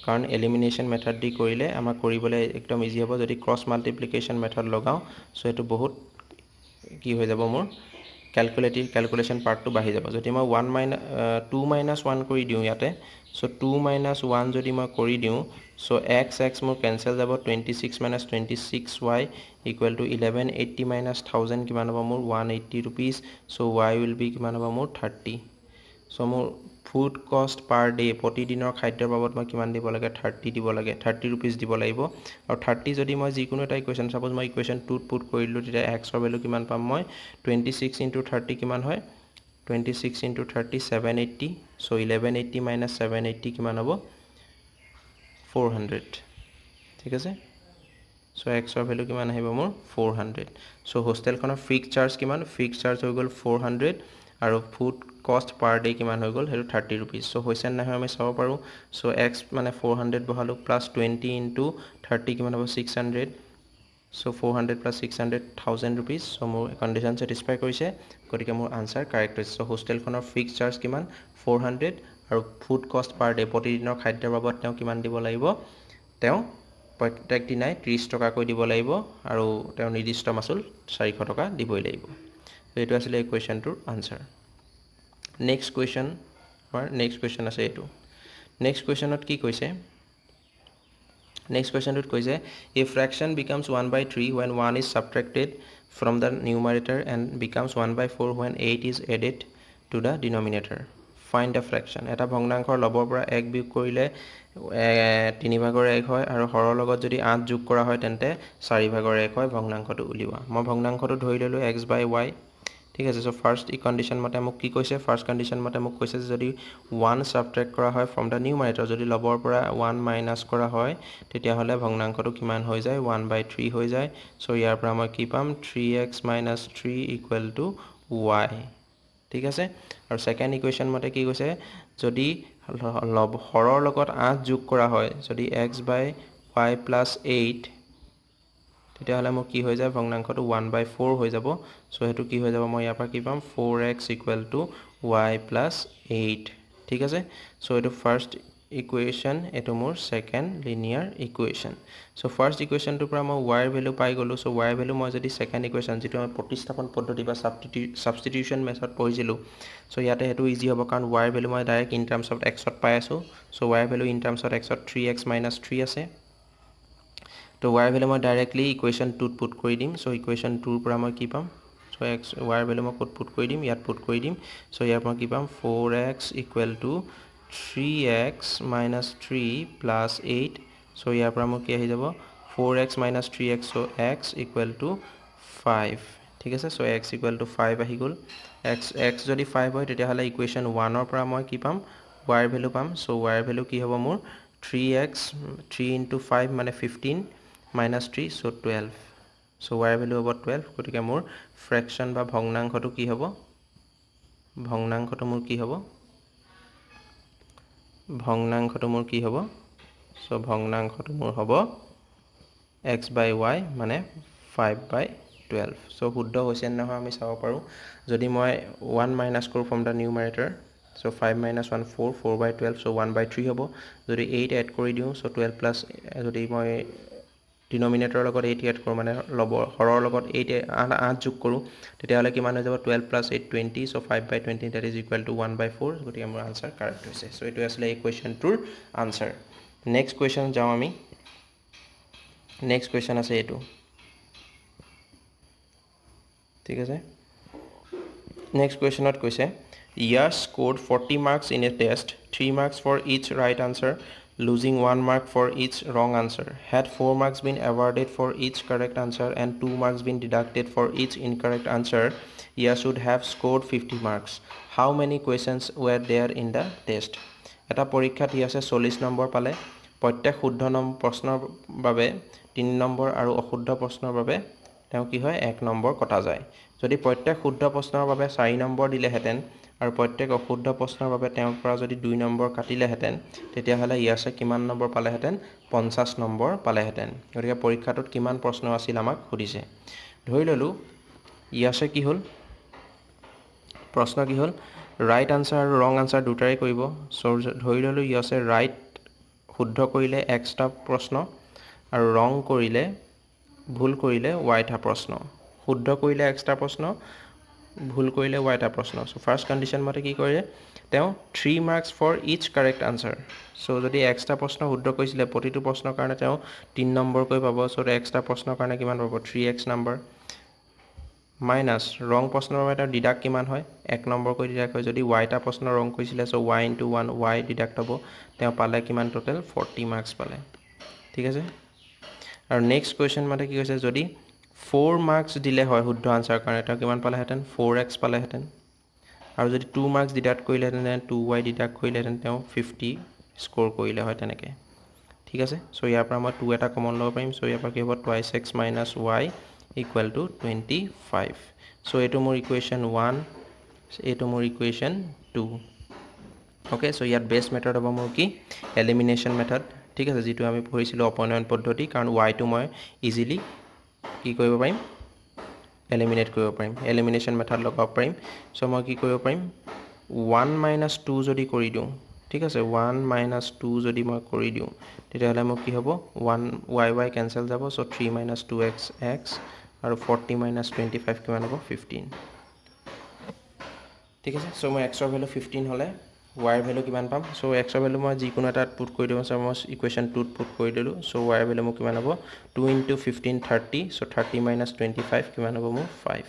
কাৰণ এলিমিনেশন মেথড দি কৰিলে আমাক কৰিবলৈ একদম ইজি হ'ব যদি ক্ৰস মাল্টিপ্লিকেশন মেথড লগাও সো এটো বহুত কি হৈ যাব মোৰ ক্যালকুলেশন পাৰ্টটো বাঢ়ি যাব যদি মই 2 - 1 কৰি দিও ইয়াতে সো 2 - 1 যদি মই কৰি দিও সো x মোৰ কেনসেল যাব 26 - 26y = 1180 - 1000 কিমান হ'ব মোৰ 180 rupees so y will be কিমান হ'ব মোৰ 30 সো মোৰ ফুড কষ্ট পাৰ ডে প্ৰতিদিনৰ খাদ্যৰ বাবদ মই কিমান দিব লাগে 30 দিব লাগে 30 rupees দিব লাগিব আৰু 30 যদি মই যিকোনো এটা ইকুৱেশ্যন সাপোজ মই ইকুৱেশ্যন 2 পুট কৰিলো তেতিয়া x ৰ ভ্যালু কিমান পাম মই 26 * 30 কিমান হয় 26 * 30 780 সো 1180 - 780 কিমান হ'ব 400 ঠিক আছে সো এক্সৰ ভ্যালু কিমান আহিব মোৰ 400 সো হোস্টেলখনৰ ফিক্স চাৰ্জ কিমান ফিক্স চাৰ্জ হৈ গ'ল 400 আৰু ফুড কষ্ট পাৰ ডে কিমান হৈ গ'ল হেতু 30 रुपीस সো হৈছে না আমি চাব পাৰো সো x মানে 400 বহালো প্লাস 20 ইনটু 30 কিমান হ'ব 600 সো 400 প্লাস 600 1000 रुपीस সো মোৰ কন্ডিশন স্যাটিসফাই কৰিছে গতিকে মোৰ আনসাৰ কাৰেক্ট হৈছে সো হোস্টেলখনৰ ফিক্স চাৰ্জ কিমান 400 আৰু ফুড কষ্ট পাৰ ডে প্ৰতিদিনৰ খাদ্যৰ বাবদ তেওঁ কিমান দিব লাগিব তেওঁ প্ৰত্যেক দিনাই 30 টকাকৈ দিব লাগিব আৰু তেওঁ নিৰ্দিষ্ট মাসুল 400 টকা দিবই লাগিব তো এটো আছিল এই কোৱেশ্চনটোৰ আনসাৰ নেক্সট কোৱেশ্চন আমাৰ নেক্সট কোৱেশ্চন আছে এটো নেক্সট কোৱেশ্চনত কি কৈছে নেক্সট কোৱেশ্চনটোত কৈছে a fraction becomes 1/3 when 1 is subtracted from the numerator and becomes 1/4 when 8 is added to the denominator find the fraction এটা ভগ্নাংশৰ লবৰ পৰা 1 বিয়োগ কৰিলে 3 ভাগৰ 1 হয় আৰু হৰৰ লগত যদি 8 যোগ কৰা হয় তেন্তে 4 ভাগৰ 1 হয় ভগ্নাংশটো উলিওৱা মই ভগ্নাংশটো ধৰি ললো x/y ঠিক আছে সো ফার্স্ট ই কন্ডিশন মতে মোক কি কৈছে ফার্স্ট কন্ডিশন মতে মোক কৈছে যদি 1 সাবট্ৰাক্ট কৰা হয় ফ্ৰম দা নিউমাৰেটৰ যদি লবৰ পৰা 1 মাইনাস কৰা হয় তেতিয়া হলে ভগ্নাংশটো কিমান হৈ যায় 1/3 হৈ যায় সো ইয়াৰ পৰা মই কি পাম 3x - 3 y ঠিক আছে আৰু সেকেন্ড ইকুৱেশন মতে কি কৈছে যদি হৰৰ লগত 8 যোগ কৰা হয় যদি x/y + 8 তেতিয়া হলে মোৰ কি হৈ যায় ভগ্নাংশটো 1/4 হৈ যাব সো হেতু কি হৈ যাব মই ইয়াৰ পৰা কি পাম 4x = y + 8 ঠিক আছে সো এটো ফার্স্ট ইকুৱেশন এটো মোৰ সেকেন্ড লিনিয়াৰ ইকুৱেশন সো ফাৰ্স্ট ইকুৱেশনটোৰ পৰা মই y ৰ ভ্যালু পাই গলো সো y ৰ ভ্যালু মই যদি সেকেন্ড ইকুৱেশন যেটো আমি প্ৰতিস্থাপন পদ্ধতি বা সাবস্টিটিউশন মেথড পঢ়িছিলো সো ইয়াতে হেতু ইজি হ'ব কাৰণ y ৰ ভ্যালু মই direct in terms of x ত পাই আছো সো y ৰ value in terms of x to 3x - 3 আছে তো y ভ্যালু মই ডাইৰেক্টলি ইকুৱেশন 2 পুট কৰি দিম সো ইকুৱেশন 2 ৰ পৰা মই কি পাম সো x y ভ্যালু মই ক'ত পুট কৰি দিম ইয়াত পুট কৰি দিম সো ইয়াৰ পৰা কি পাম 4x = 3x - 3 + 8 সো ইয়াৰ পৰা মই কি আহি যাব 4x - 3x সো x = 5 ঠিক আছে সো x = 5 আহি গল x যদি 5 হয় তেতিয়া হলে ইকুৱেশন 1 ৰ পৰা মই কি পাম y ৰ ভ্যালু পাম সো y ৰ ভ্যালু কি হ'ব মোৰ 3x 3 * 5 মানে 15 -3 so 12 so y value হ'ব 12 গতিকে মোৰ ফ্ৰেকশন বা ভগ্নাংশটো কি হ'ব ভগ্নাংশটো মোৰ কি হ'ব ভগ্নাংশটো মোৰ কি হ'ব সো ভগ্নাংশটো মোৰ হ'ব x/y মানে 5/12 সো শুদ্ধ হৈছে নহয় আমি চাব পাৰো যদি মই 1 মাইনাস কৰো ফ্ৰম দা নিউমাৰেটৰ so 5 - 1 4 4/12 so 1/3 হ'ব যদি 8 এড কৰি দিও so 12 প্লাস যদি মই ডিনোমিনেটৰৰ লগত 8 এড কৰো মানে হৰৰ লগত 8 যোগ কৰো তেতিয়া হলে কিমান হৈ যাব 12 + 8 20 so 5/20 that is equal to 1/4 গতিকে মোৰ আনসাৰ কাৰেক্ট হৈছে সো এটো আসলে এই কোৱেশ্চনটোৰ আনসাৰ নেক্সট কোৱেশ্চন যাও আমি নেক্সট কোৱেশ্চন আছে এটো ঠিক আছে নেক্সট কোৱেশ্চনত কৈছে Yash scored 40 marks in a test 3 marks for each right answer losing 1 mark for each wrong answer had 4 marks been awarded for each correct answer and 2 marks been deducted for each incorrect answer Yash should have scored 50 marks how many questions were there in the test এটা পৰীক্ষাত ইয়াছে 40 number পালে প্ৰত্যেক শুদ্ধ প্ৰশ্নৰ বাবে 3 number আৰু অশুদ্ধ প্ৰশ্নৰ বাবে তেওঁ কি হয় 1 নম্বৰ কটা যায় যদি প্ৰত্যেক শুদ্ধ প্ৰশ্নৰ বাবে 4 নম্বৰ দিলেহেতেন আৰু প্ৰত্যেক অশুদ্ধ প্ৰশ্নৰ বাবে তেওঁৰ পৰা যদি 2 নম্বৰ কাটিলেহেতেন তেতিয়া হলে ইয়াছে কিমান নম্বৰ পালেহেতেন 50 নম্বৰ পালেহেতেন গতিকে পৰীক্ষাটোত কিমান প্ৰশ্ন আছিল আমাক সুধিছে ধৰি ললো ইয়াছে কি হল প্ৰশ্ন কি হল ৰাইট আনসাৰ আৰু ৰং আনসাৰ দুটাই কৰিব সো ধৰি ললো ইয়াছে ৰাইট শুদ্ধ কৰিলে এক্সট্ৰা প্ৰশ্ন আৰু ৰং কৰিলে ভুল কৰিলে ওয়াইটা প্ৰশ্ন শুদ্ধ কৰিলে এক্সট্ৰা প্ৰশ্ন ভুল কৰিলে ওয়াইটা প্ৰশ্ন সো ফাৰ্স্ট কন্ডিশন মতে কি কৰে তেওঁ 3 marks for each correct answer so যদি এক্সট্ৰা প্ৰশ্ন শুদ্ধ কৰিছিলে প্ৰতিটো প্ৰশ্নৰ কাৰণে তেওঁ 3 নম্বৰ কৈ পাব সো এক্সট্ৰা প্ৰশ্নৰ কাৰণে কিমান পাব 3x নম্বৰ মাইনাস ৰং প্ৰশ্নৰ বাবে তেওঁ ডিডাক্ট কিমান হয় 1 নম্বৰ কৈ ডিডাক্ট হয় যদি ওয়াইটা প্ৰশ্ন ৰং কৰিছিলে সো y * 1 y ডিডাক্ট হ'ব তেওঁ পালে কিমান টোটাল 40 মার্কস পালে ঠিক আছে আৰু নেক্সট কোৱেশ্চন মতে কি কৈছে যদি 4 মাৰ্কস দিলে হয় শুদ্ধ আনসাৰ কাৰণে তেওঁ কিমান পালেহেতেন 4x পালেহেতেন আৰু যদি 2 মাৰ্কস ডিডাক্ট কৰিলেহেতেন 2y ডিডাক্ট কৰিলেহেতেন তেওঁ 50 স্কোৰ কৰিলে হয় তেনেকে ঠিক আছে সো ইয়াৰ পৰা মই 2 এটা কমন ল'ব পাৰিম সো ইয়াৰ পৰা কি হ'ব twice x minus y equal to 25 so এইটো মোৰ ইকুৱেশ্যন 1 এইটো মোৰ ইকুৱেশ্যন 2 ওকে সো ইয়াত বেষ্ট মেথড হ'ব মোৰ কি এলিমিনেশ্যন মেথড ঠিক আছে যেটো আমি পঢ়িছিলোঁ অপনয়ন পদ্ধতি কাৰণ y টো মই ইজিলি কি কৰিব পাৰিম এলিমিনেট কৰিব পাৰিম এলিমিনেশ্যন মেথড লগাব পাৰিম সো মই কি কৰিব পাৰিম 1 - 2 যদি কৰি দিওঁ ঠিক আছে 1 - 2 যদি মই কৰি দিওঁ তেতিয়াহ'লে মোক কি হ'ব 1 y কেনসেল যাব সো 3 - 2x x আৰু 40 - 25 কিমান হ'ব 15 ঠিক আছে সো মই x ৰ ভ্যালু 15 হলে y ৰ ভ্যালু কিমান পাম সো x ৰ ভ্যালু মই যিকোনো এটা পুট কৰি দিম সো মই ইকুৱেশ্যন 2 পুট কৰি দিলো সো y ৰ ভ্যালু মোক কিমান হ'ব 2 * 15 30 সো 30 - 25 কিমান হ'ব মোৰ 5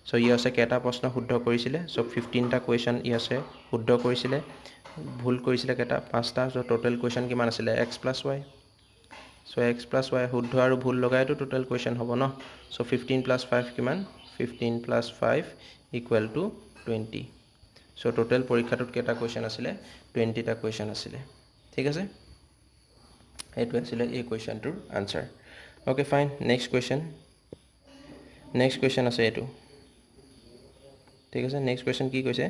সো ই আছে কেটা প্ৰশ্ন শুদ্ধ কৰিছিলে সো 15টা কোৱেশ্চন ই আছে শুদ্ধ কৰিছিলে ভুল কৰিছিলে কেটা 5টা সো টোটাল কোৱেশ্চন কিমান আছিলে x + y so x + y শুদ্ধ আৰু ভুল লগাইতো টোটাল কোৱেশ্চন হ'ব ন সো 15 + 5 কিমান 15 + 5 = 20 সো টোটাল পৰীক্ষাটোত কেটা কোৱেশ্চন আছিলে 20টা কোৱেশ্চন আছিলে ঠিক আছে এইটো আছিলে এই কোৱেশ্চনটোৰ answer okay fine next question আছে এইটো ঠিক আছে নেক্সট কোৱেশ্চন কি কৈছে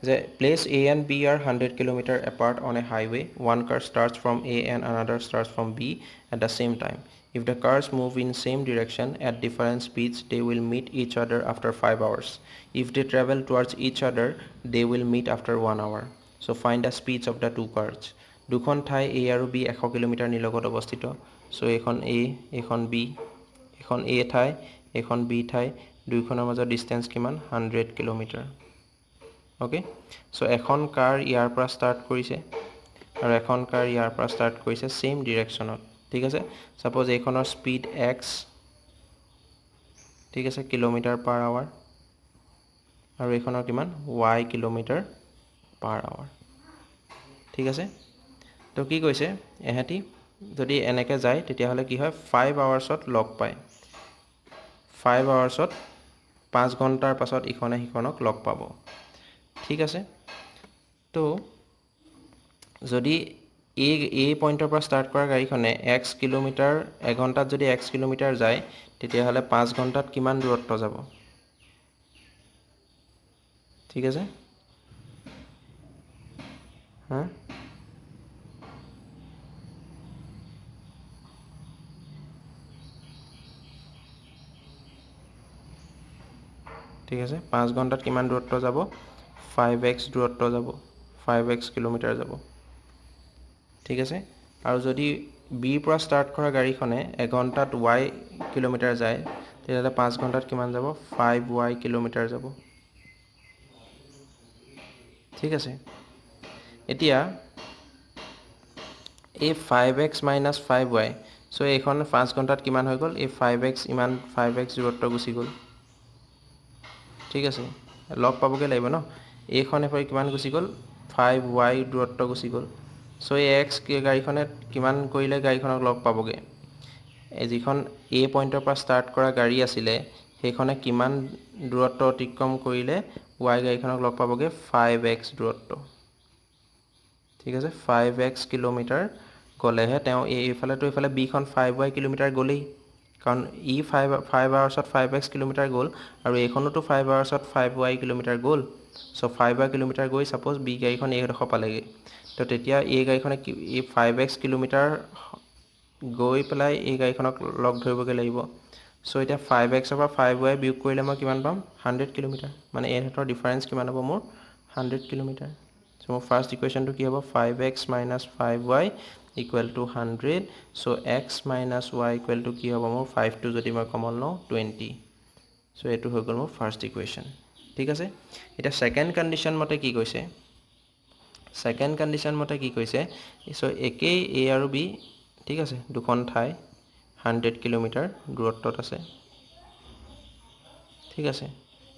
যে place A and B are 100 km apart on a highway one car starts from A and another starts from B at the same time if the cars move in same direction at different speeds they will meet each other after 5 hours if they travel towards each other they will meet after 1 hour so find the speeds of the two cars দুখন ঠাই A আৰু B 100 kilometre নিলগত অৱস্থিত so এখন A এখন B এখন A ঠাই এখন B ঠাই দুইখনৰ মাজৰ ডিসটেন্স কিমান 100 কিলোমিটাৰ ওকে সো এখন কাৰ ইয়াৰ পৰা স্টাৰ্ট কৰিছে আৰু এখন কাৰ ইয়াৰ পৰা স্টাৰ্ট কৰিছে সেম ডিৰেকচনত ঠিক আছে সাপোজ এইখনৰ স্পীড x ঠিক আছে কিলোমিটাৰ/আৱাৰ আৰু এইখনৰ কিমান y কিলোমিটাৰ/আৱাৰ ঠিক আছে তো কি কৈছে এহেতি যদি এনেকে যায় তেতিয়া হলে কি হয় 5 আৱাৰ্ছত লগ পায় 5 আৱাৰ্ছত 5 ঘণ্টাৰ পাছত ইখনে হিখনক লগ পাব ঠিক আছে তো যদি এই পইণ্টৰ পৰা স্টাৰ্ট কৰা গাড়ীখনে x কিলোমিটাৰ এঘণ্টাত যদি x কিলোমিটাৰ যায় তেতিয়া হলে 5 ঘণ্টাত কিমান দূৰত্ব যাব ঠিক আছে হা ঠিক আছে 5 ঘণ্টাত কিমান দূৰত্ব যাব 5x দূৰত্ব যাব 5x কিলোমিটাৰ যাব ঠিক আছে আৰু যদি B পৰা স্টাৰ্ট কৰা গাড়ীখনে এঘণ্টাত y কিলোমিটাৰ যায় তেতিয়াহলে 5 ঘণ্টাত কিমান যাব 5y কিলোমিটাৰ যাব ঠিক আছে এতিয়া এই 5x - 5y সো এইখন 5 ঘণ্টাত কিমান হৈ গল এই 5x ইমান 5x দূৰত্ব গুচি গল ঠিক আছে লগ পাবগে লাগিব ন এইখন এফালে কিমান গুচি গল 5y দূৰত্ব গুচি গল সো এই x গাড়ীখনে কিমান কৰিলে গাড়ীখনক লগ পাবগে এই যিখন A পইণ্টৰ পৰা স্টাৰ্ট কৰা গাড়ী আছিলে সেইখনে কিমান দূৰত্ব অতিক্ৰম কৰিলে y গাড়ীখনক লগ পাবগে 5x দূৰত্ব ঠিক আছে 5x কিলোমিটাৰ গলেহে তেওঁ এইফালে তো এইফালে B খন 5y কিলোমিটাৰ গলেই কাৰণ ই 5 আৱাৰ্ছত 5x কিলোমিটাৰ গল আৰু এইখনতো 5 আৱাৰ্ছত 5y কিলোমিটাৰ গল সো 5y কিলোমিটাৰ গৈ সাপোজ B গাড়ীখন এই ডখ পালেগে তো তেতিয়া এই গাড়ীখনে এই 5x কিলোমিটাৰ গৈ পেলাই এই গাড়ীখনক লগ ধৰিবগে লাগিব সো এটা 5x ৰ পৰা 5y বিয়োগ কৰিলে মই কিমান পাম 100 কিলোমিটাৰ মানে এই হেতৰ ডিফাৰেন্স কিমান হ'ব মোৰ 100 কিলোমিটাৰ সো মোৰ ফাৰ্স্ট ইকুৱেশ্যনটো কি হ'ব 5x - 5y = 100 so x - y = কি হ'ব মোৰ 5 টো যদি মই কমন লওঁ 20 সো এটো হৈ গ'ল মোৰ ফাৰ্স্ট ইকুৱেশ্যন ঠিক আছে এটা সেকেন্ড কন্ডিশন মতে কি কৈছে সেকেন্ড কন্ডিশন মতে কি কৈছে সো একেই A আৰু B ঠিক আছে দুখন ঠাই 100 কিলোমিটাৰ দূৰত্বত আছে ঠিক আছে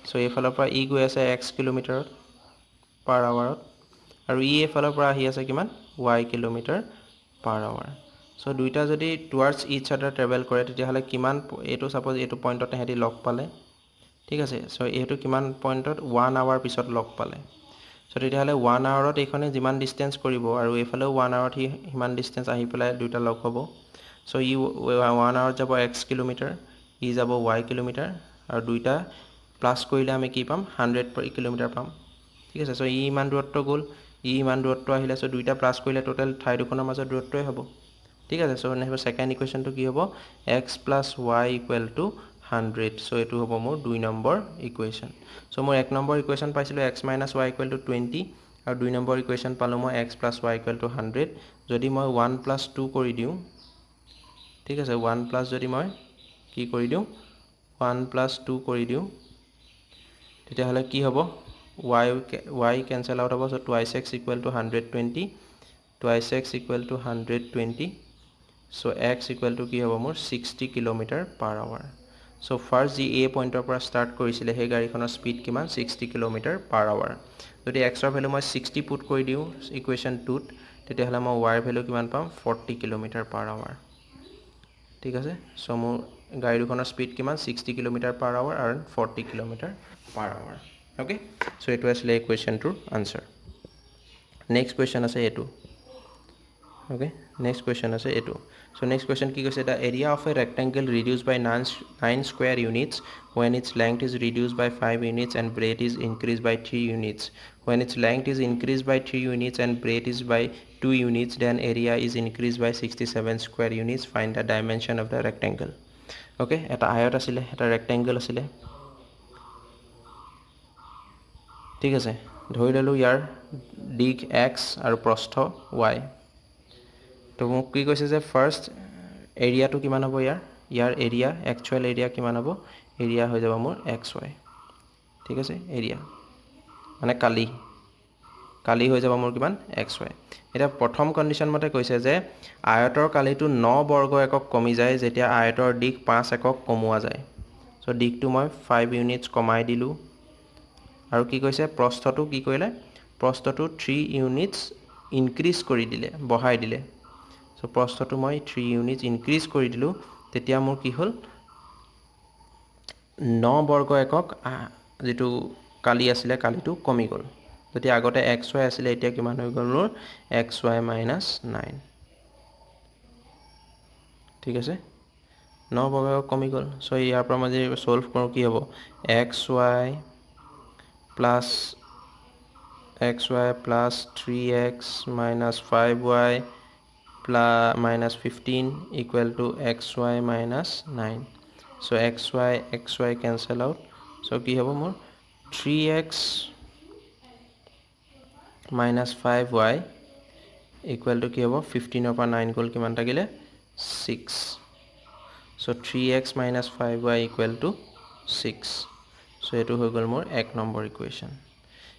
সো এইফালৰ পৰা ই গৈ আছে x কিলোমিটাৰ/আৱাৰত আৰু ই এইফালৰ পৰা আহি আছে কিমান y কিলোমিটাৰ/আৱাৰ সো দুইটা যদি টুৱাৰ্ডছ ইচ আদাৰ ট্ৰেভেল কৰে তেতিয়াহলে কিমান এটো সাপোজ এটো পইণ্টত হেতি লগ পালে ঠিক আছে সো এটো কিমান পইণ্টত 1 আৱাৰ পিছত লগ পালে সো তেতিয়াহ'লে 1 আৱাৰত এইখনে যিমান ডিষ্টেঞ্চ কৰিব আৰু এইফালেও 1 আৱাৰত সিমান ডিষ্টেঞ্চ আহি পেলাই দুইটা লগ হ'ব সো ই 1 আৱাৰত যাব x কিলোমিটাৰ ই যাব y কিলোমিটাৰ আৰু দুইটা প্লাছ কৰিলে আমি কি পাম 100 কিলোমিটাৰ পাম ঠিক আছে সো ই ইমান দূৰত্ব গ'ল ই ইমান দূৰত্ব আহিলে সো দুইটা প্লাছ কৰিলে টোটেল ঠাই দুখনৰ মাজত দূৰত্বই হ'ব ঠিক আছে সো সেকেন্ড ইকুৱেশ্যনটো কি হ'ব x + y = 100 সো এটো হ'ব মোৰ 2 নম্বৰ ইকুৱেশ্যন সো মোৰ 1 নম্বৰ ইকুৱেশ্যন পাইছিলো x - y = 20 আৰু 2 নম্বৰ ইকুৱেশ্যন পালো মই x + y = 100 যদি মই 1 + 2 কৰি দিওঁ ঠিক আছে 1 প্লাস যদি মই কি কৰি দিওঁ 1 + 2 কৰি দিওঁ তেতিয়াহ'লে কি হ'ব y কেনসেল আউট হ'ব so 2x = 120 2x = 120 so x = কি হ'ব মোৰ 60 km/h সো ফাৰ্স্ট যি a পইণ্টৰ পৰা ষ্টাৰ্ট কৰিছিলে সেই গাড়ীখনৰ স্পীড কিমান 60 km/h যদি x ৰ ভ্যালু মই 60 পুট কৰি দিওঁ ইকুৱেশ্যন 2ত তেতিয়াহ'লে মই y ৰ ভ্যালু কিমান পাম 40 km/h ঠিক আছে সো মোৰ গাড়ী দুখনৰ স্পীড কিমান 60 km/h আৰু 40 km/h ওকে সো এটো আছিল ইকুৱেশ্যনটোৰ আনসাৰ নেক্সট কোৱেশ্চন আছে এটো ওকে নেক্সট কোৱেশ্চন আছে এটো সো নেক্সট কোৱেশ্চন কি কৈছে the area of a rectangle reduced by 9 square units when its length is reduced by 5 units and breadth is increased by 3 units when its length is increased by 3 units and breadth is by 2 units then area is increased by 67 square units find the dimension of the rectangle okay eta ayot asile eta rectangle asile ঠিক আছে ধৰি ললো ইয়াৰ দিক x আৰু প্ৰস্থ y তো মোক কি কৈছে যে ফাৰ্স্ট এৰিয়াটো কিমান হ'ব ইয়াৰ এৰিয়া একচুয়াল এৰিয়া কিমান হ'ব এৰিয়া হৈ যাব মোৰ xy ঠিক আছে এৰিয়া মানে কালি হৈ যাব মোৰ কিমান xy এটা প্ৰথম কন্ডিশন মতে কৈছে যে আয়তৰ কালিটো 9 বৰ্গ একক কমি যায় যেতিয়া আয়তৰ দিক 5 একক কমোৱা যায় সো দিকটো মই 5 ইউনিটস কমাই দিলো আৰু কি কৈছে প্ৰস্থটো কি কৰিলে প্ৰস্থটো 3 ইউনিটস ইনক্ৰিজ কৰি দিলে বঢ়াই দিলে সো প্ৰস্থটো মই 3 ইউনিটস ইনক্ৰিজ কৰি দিলো তেতিয়া মোৰ কি হ'ল 9 বৰ্গ একক যেটো কালি আছিলে কালিটো কমি গ'ল যদি আগতে xy আছিলে এতিয়া কিমান হৈ গ'ল মোৰ xy - 9 ঠিক আছে 9 বৰ্গ একক কমি গ'ল সো ইয়াৰ পৰা মই যদি সলভ কৰো কি হ'ব xy plus 3x minus 5y minus 15 equal to xy minus 9 so xy cancel out so ki hobo mor 3x minus 5y equal to ki hobo 15 upon 9 gol kiman tagile 6 so 3x minus 5y equal to 6 so etu হৈ গল মোৰ 1 number equation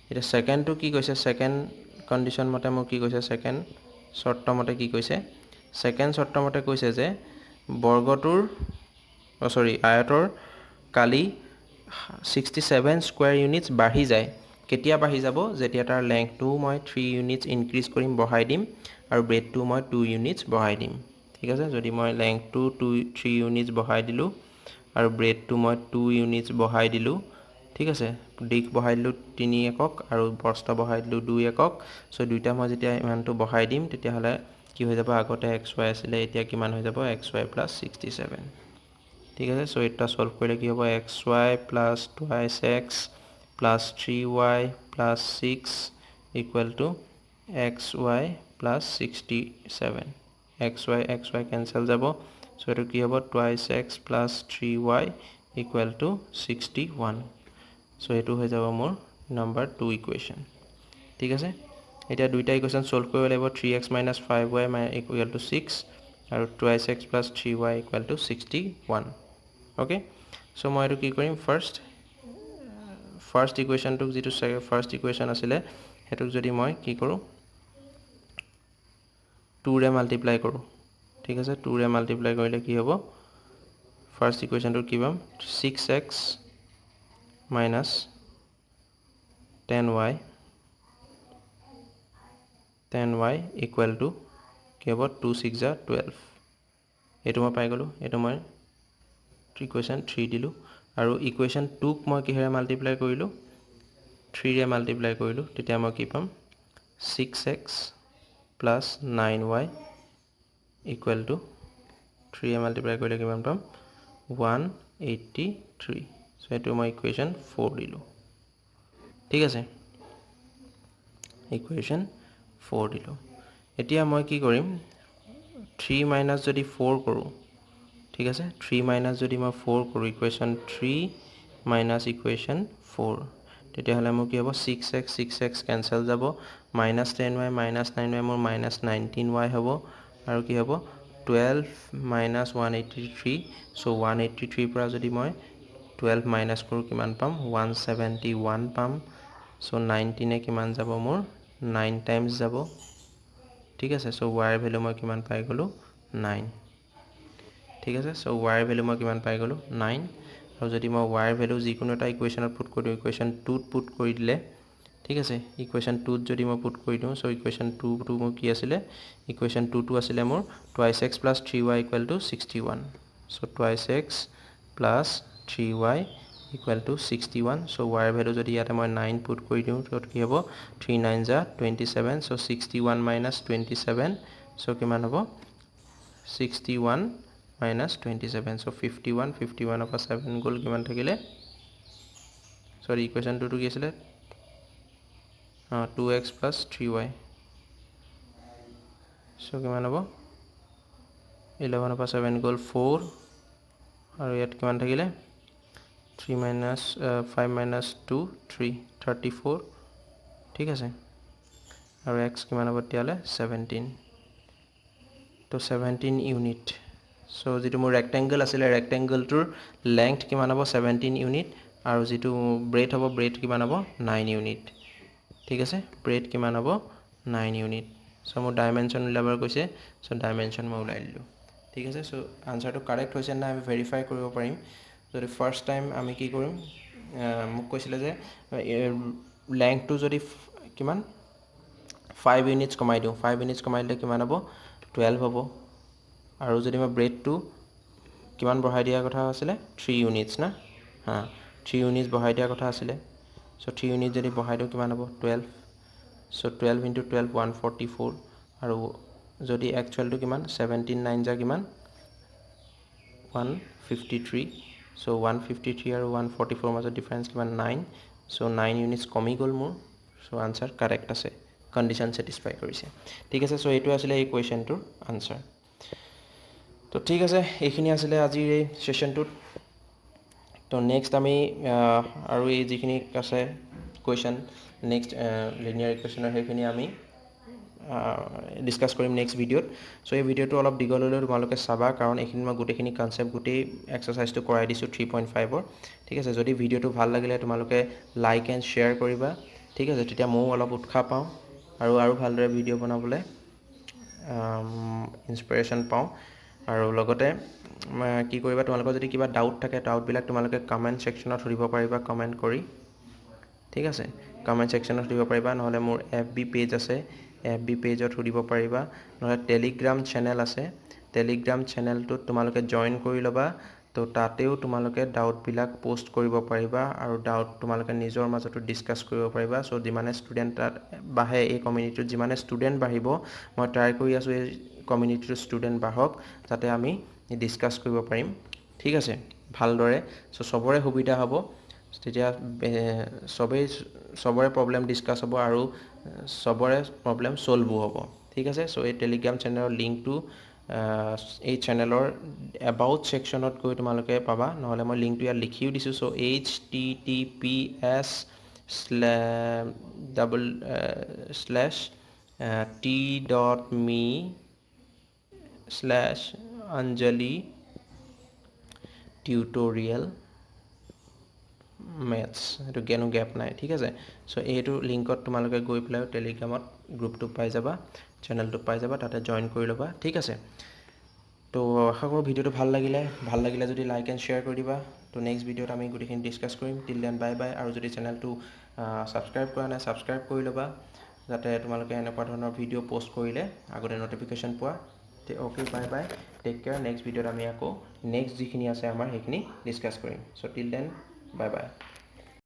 এটা second two কি কৈছে second condition মতে মোক কি কৈছে second শর্ত মতে কি কৈছে সেকেন্ড শর্ত মতে কৈছে যে বৰ্গটোৰ আয়তৰ কালি 67 স্কয়াৰ ইউনিটস বাঢ়ি যায় কেতিয়া বাঢ়ি যাব যেতিয়া তাৰ লেংথটো মই 3 ইউনিটস ইনক্ৰিজ কৰিম বঢ়াই দিম আৰু ব্ৰেডটো মই 2 ইউনিটস বঢ়াই দিম ঠিক আছে যদি মই লেংথটো 3 ইউনিটস বঢ়াই দিলো আৰু ব্ৰেডটো মই 2 ইউনিটস বঢ়াই দিলো ঠিক আছে দিক বঢ়াই দিলো 3 একক আৰু প্ৰস্থ বঢ়াই দিলো 2 একক সো দুইটা মই যেতিয়া ইমানটো বঢ়াই দিম তেতিয়া হলে কি হৈ যাব আগতে xy আছিল এতিয়া কিমান হৈ যাব xy + 67 ঠিক আছে সো এটা সলভ কৰিলে কি হ'ব xy + 2x + 3y + 6 = xy + 67 xy cancel যাব সো এটো কি হ'ব 2x + 3y = 61 সো এটো হৈ যাব মোৰ নাম্বাৰ 2 ইকুৱেশ্যন ঠিক আছে এতিয়া দুইটা ইকুৱেশ্যন সলভ কৰিব লাগিব 3x - 5y = 6 আৰু 2x + 3y = 61 ওকে সো মই এটো কি কৰিম ফাৰ্স্ট ইকুৱেশ্যনটো যেটো ফাৰ্স্ট ইকুৱেশ্যন আছিল হেতুক যদি মই কি কৰো 2 ৰে মাল্টিপ্লাই কৰো ঠিক আছে 2 ৰে মাল্টিপ্লাই কৰিলে কি হ'ব ফাৰ্স্ট ইকুৱেশ্যনটো কি পাম 6x minus 10y equal to কি হ'ব 2 6 * 12 এটো মই পাই গলো এটো মই ইকুৱেশ্যন 3 দিলো আৰু ইকুৱেশ্যন 2 ক মই কিহেৰে মাল্টিপ্লাই কৰিলো 3 ৰে মাল্টিপ্লাই কৰিলোঁ তেতিয়া মই কি পাম 6x plus 9y equal to 3 ৰে মাল্টিপ্লাই কৰিলে কিমান পাম 183 সো এটো মই ইকুৱেশ্যন 4 দিলোঁ ঠিক আছে ইকুৱেশ্যন 4 দিলোঁ এতিয়া মই কি কৰিম 3 মাইনাস যদি 4 কৰোঁ ঠিক আছে 3 মাইনাস যদি মই 4 কৰোঁ ইকুৱেশ্যন 3 মাইনাস ইকুৱেশ্যন 4 তেতিয়াহ'লে মোৰ কি হ'ব 6x কেনসেল যাব -10y -9y মোৰ -19y হ'ব আৰু কি হ'ব 12 minus 183 so 183 পৰা যদি মই 12 মাইনাস কৰোঁ কিমান পাম 171 পাম so 19 এ কিমান যাব মোৰ 9 টাইমছ যাব ঠিক আছে so y ভ্যালু মই কিমান পাই গলো 9 ঠিক আছে so y ভ্যালু মই কিমান পাই গলো 9 আৰু যদি মই y ভ্যালু যিকোনো এটা ইকুৱেশ্যনত পুট কৰি দিওঁ ইকুৱেশ্যন 2 ত পুট কৰি দিলে ঠিক আছে ইকুৱেশ্যন 2 ত যদি মই পুট কৰি দিওঁ সো ইকুৱেশ্যন 2 টো মোৰ কি আছিল ইকুৱেশ্যন 2 টো আছিল মোৰ twice x plus 3y equal to 61 so twice x plus 3y equal to 61 so y value যদি ইয়াতে মই 9 পুট কৰি দিওঁ তো কি হ'ব 3 9 যা 27 so 61 minus 27 so কিমান হ'ব 61 minus 27 so 51 of 7 গ'ল কিমান থাকিলে সৰি ইকুৱেশ্যন 2 টো কি আছিল 2x plus 3y so কিমান হ'ব 11 of 7 গ'ল 4 আৰু ইয়াত কিমান থাকিলে 3 minus 5 minus 2 3 34 ঠিক আছে আৰু x কিমান হ'বতিয়ালে 17 তো 17 ইউনিট সো যেটো মোৰ ৰেক্টেংগল আছিল ৰেক্টেংগলটোৰ লেংথ কিমান হ'ব 17 ইউনিট আৰু যেটো ব্ৰেথ হ'ব ব্ৰেথ কিমান হ'ব 9 ইউনিট ঠিক আছে ব্ৰেথ কিমান হ'ব 9 ইউনিট সো মোৰ ডাইমেনশন উলাবৰ কৈছে সো ডাইমেনশন মই উলাই দিলোঁ ঠিক আছে সো আনসাৰটো কাৰেক্ট হৈছে না আমি ভেৰিফাই কৰিব পাৰিম যদি ফাৰ্স্ট টাইম আমি কি কৰিম মোক কৈছিলে যে লেংথটো যদি কিমান 5 ইউনিটস কমাই দিওঁ 5 ইউনিটস কমাই দিলে কিমান হ'ব 12 হ'ব আৰু যদি মই ব্ৰেথটো কিমান বঢ়াই দিয়া কথা আছিলে 3 ইউনিটস না হা 3 ইউনিটস বঢ়াই দিয়া কথা আছিলে সো 3 ইউনিট যদি বঢ়াই দিওঁ কিমান হ'ব 12 সো 12 into 12 144 আৰু যদি একচুয়ালটো কিমান 17 9 যা কিমান 153 so 153 আৰু 144 মাজৰ ডিফাৰেন্স কিমান 9 so 9 ইউনিটস কমি গ'ল মোৰ so আনসাৰ কাৰেক্ট আছে কন্ডিশন স্যাটিসফাই কৰিছে ঠিক আছে so এইটো আছিল এই কোৱেশ্চনটোৰ আনসাৰ তো ঠিক আছে এইখিনি আছিল আজিৰ এই সেশনটোত তো নেক্সট আমি আৰু এই যিখিনি আছে কোৱেশ্চন নেক্সট লিনিয়াৰ ইকুৱেশ্যনৰ সেইখিনি আমি ডিসকাস কৰিম নেক্সট ভিডিঅ'ত সো এই ভিডিঅ'টো অলপ দীঘল হ'লেও তোমালোকে চাবা কাৰণ এইখিনি মই গোটেইখিনি কনসেপ্ট গোটেই এক্সাৰসাইজটো কৰাই দিছোঁ 3.5 ৰ ঠিক আছে যদি ভিডিঅ'টো ভাল লাগিলে তোমালোকে লাইক এণ্ড শ্বেয়াৰ কৰিবা ঠিক আছে তেতিয়া ময়ো অলপ উৎসাহ পাওঁ আৰু ভালদৰে ভিডিঅ' বনাবলৈ ইনস্পিৰেশ্যন পাওঁ আৰু লগতে কি কৰিবা তোমালোকৰ যদি কিবা ডাউট থাকে ডাউটবিলাক তোমালোকে কমেন্ট সেকশনত সুধিব পাৰিবা কমেন্ট কৰি ঠিক আছে কমেন্ট সেকশনত দিব পাৰিবা নহলে মোৰ FB পেজ আছে FB পেজত সুধিব পাৰিবা নহলে টেলিগ্ৰাম চেনেল আছে টেলিগ্ৰাম চেনেলটো তোমালোকে জয়েন কৰি লবা তো তাতেও তোমালোকে ডাউট বিলাক পোষ্ট কৰিব পাৰিবা আৰু ডাউট তোমালোকে নিজৰ মাজতো ডিসকাস কৰিব পাৰিবা সো যিমানে ষ্টুডেন্ট বাহে এই কমিউনিটিত যিমানে ষ্টুডেন্ট বাঢ়িব মই ট্ৰাই কৰি আছো এই কমিউনিটিৰ ষ্টুডেন্ট বাহক যাতে আমি ডিসকাস কৰিব পাৰিম ঠিক আছে ভালদৰে সো সবৰে সুবিধা হ'ব তেতিয়া সবৰে প্ৰবলেম ডিসকাস হ'ব আৰু সবৰে প্ৰবলেম সলভ হ'ব ঠিক আছে সো এই টেলিগ্ৰাম চেনেলৰ লিংকটো এই চেনেলৰ এবাউট সেকশনত গৈ তোমালোকে পাবা নহলে মই লিংকটো ইয়াত লিখিও দিছো সো https://t.me/anjali tutorial maths এটো জ্ঞানো গ্যাপ নাই ঠিক আছে সো এইটো লিংকত তোমালোকে গৈ পেলাই টেলিগ্ৰামত গ্ৰুপটো পাই যাবা চেনেলটো পাই যাবা তাতে জয়েন কৰি লবা ঠিক আছে তো আশা কৰো ভিডিওটো ভাল লাগিলে যদি লাইক এণ্ড শ্বেয়াৰ কৰি দিবা তো নেক্সট ভিডিওত আমি গুটেখিনি ডিসকাস কৰিম টিল দেন বাই বাই আৰু যদি চেনেলটো সাবস্ক্ৰাইব কৰা নাই সাবস্ক্ৰাইব কৰি লবা যাতে তোমালোকে এনেকুৱা ধৰণৰ ভিডিও পোষ্ট কৰিলে আগতে নটিফিকেশন পোৱা তে okay bye bye take care next ভিডিওত আমি আকৌ নেক্সট যিখিনি আছে আমাৰ সেইখিনি ডিসকাস কৰিম so till then bye bye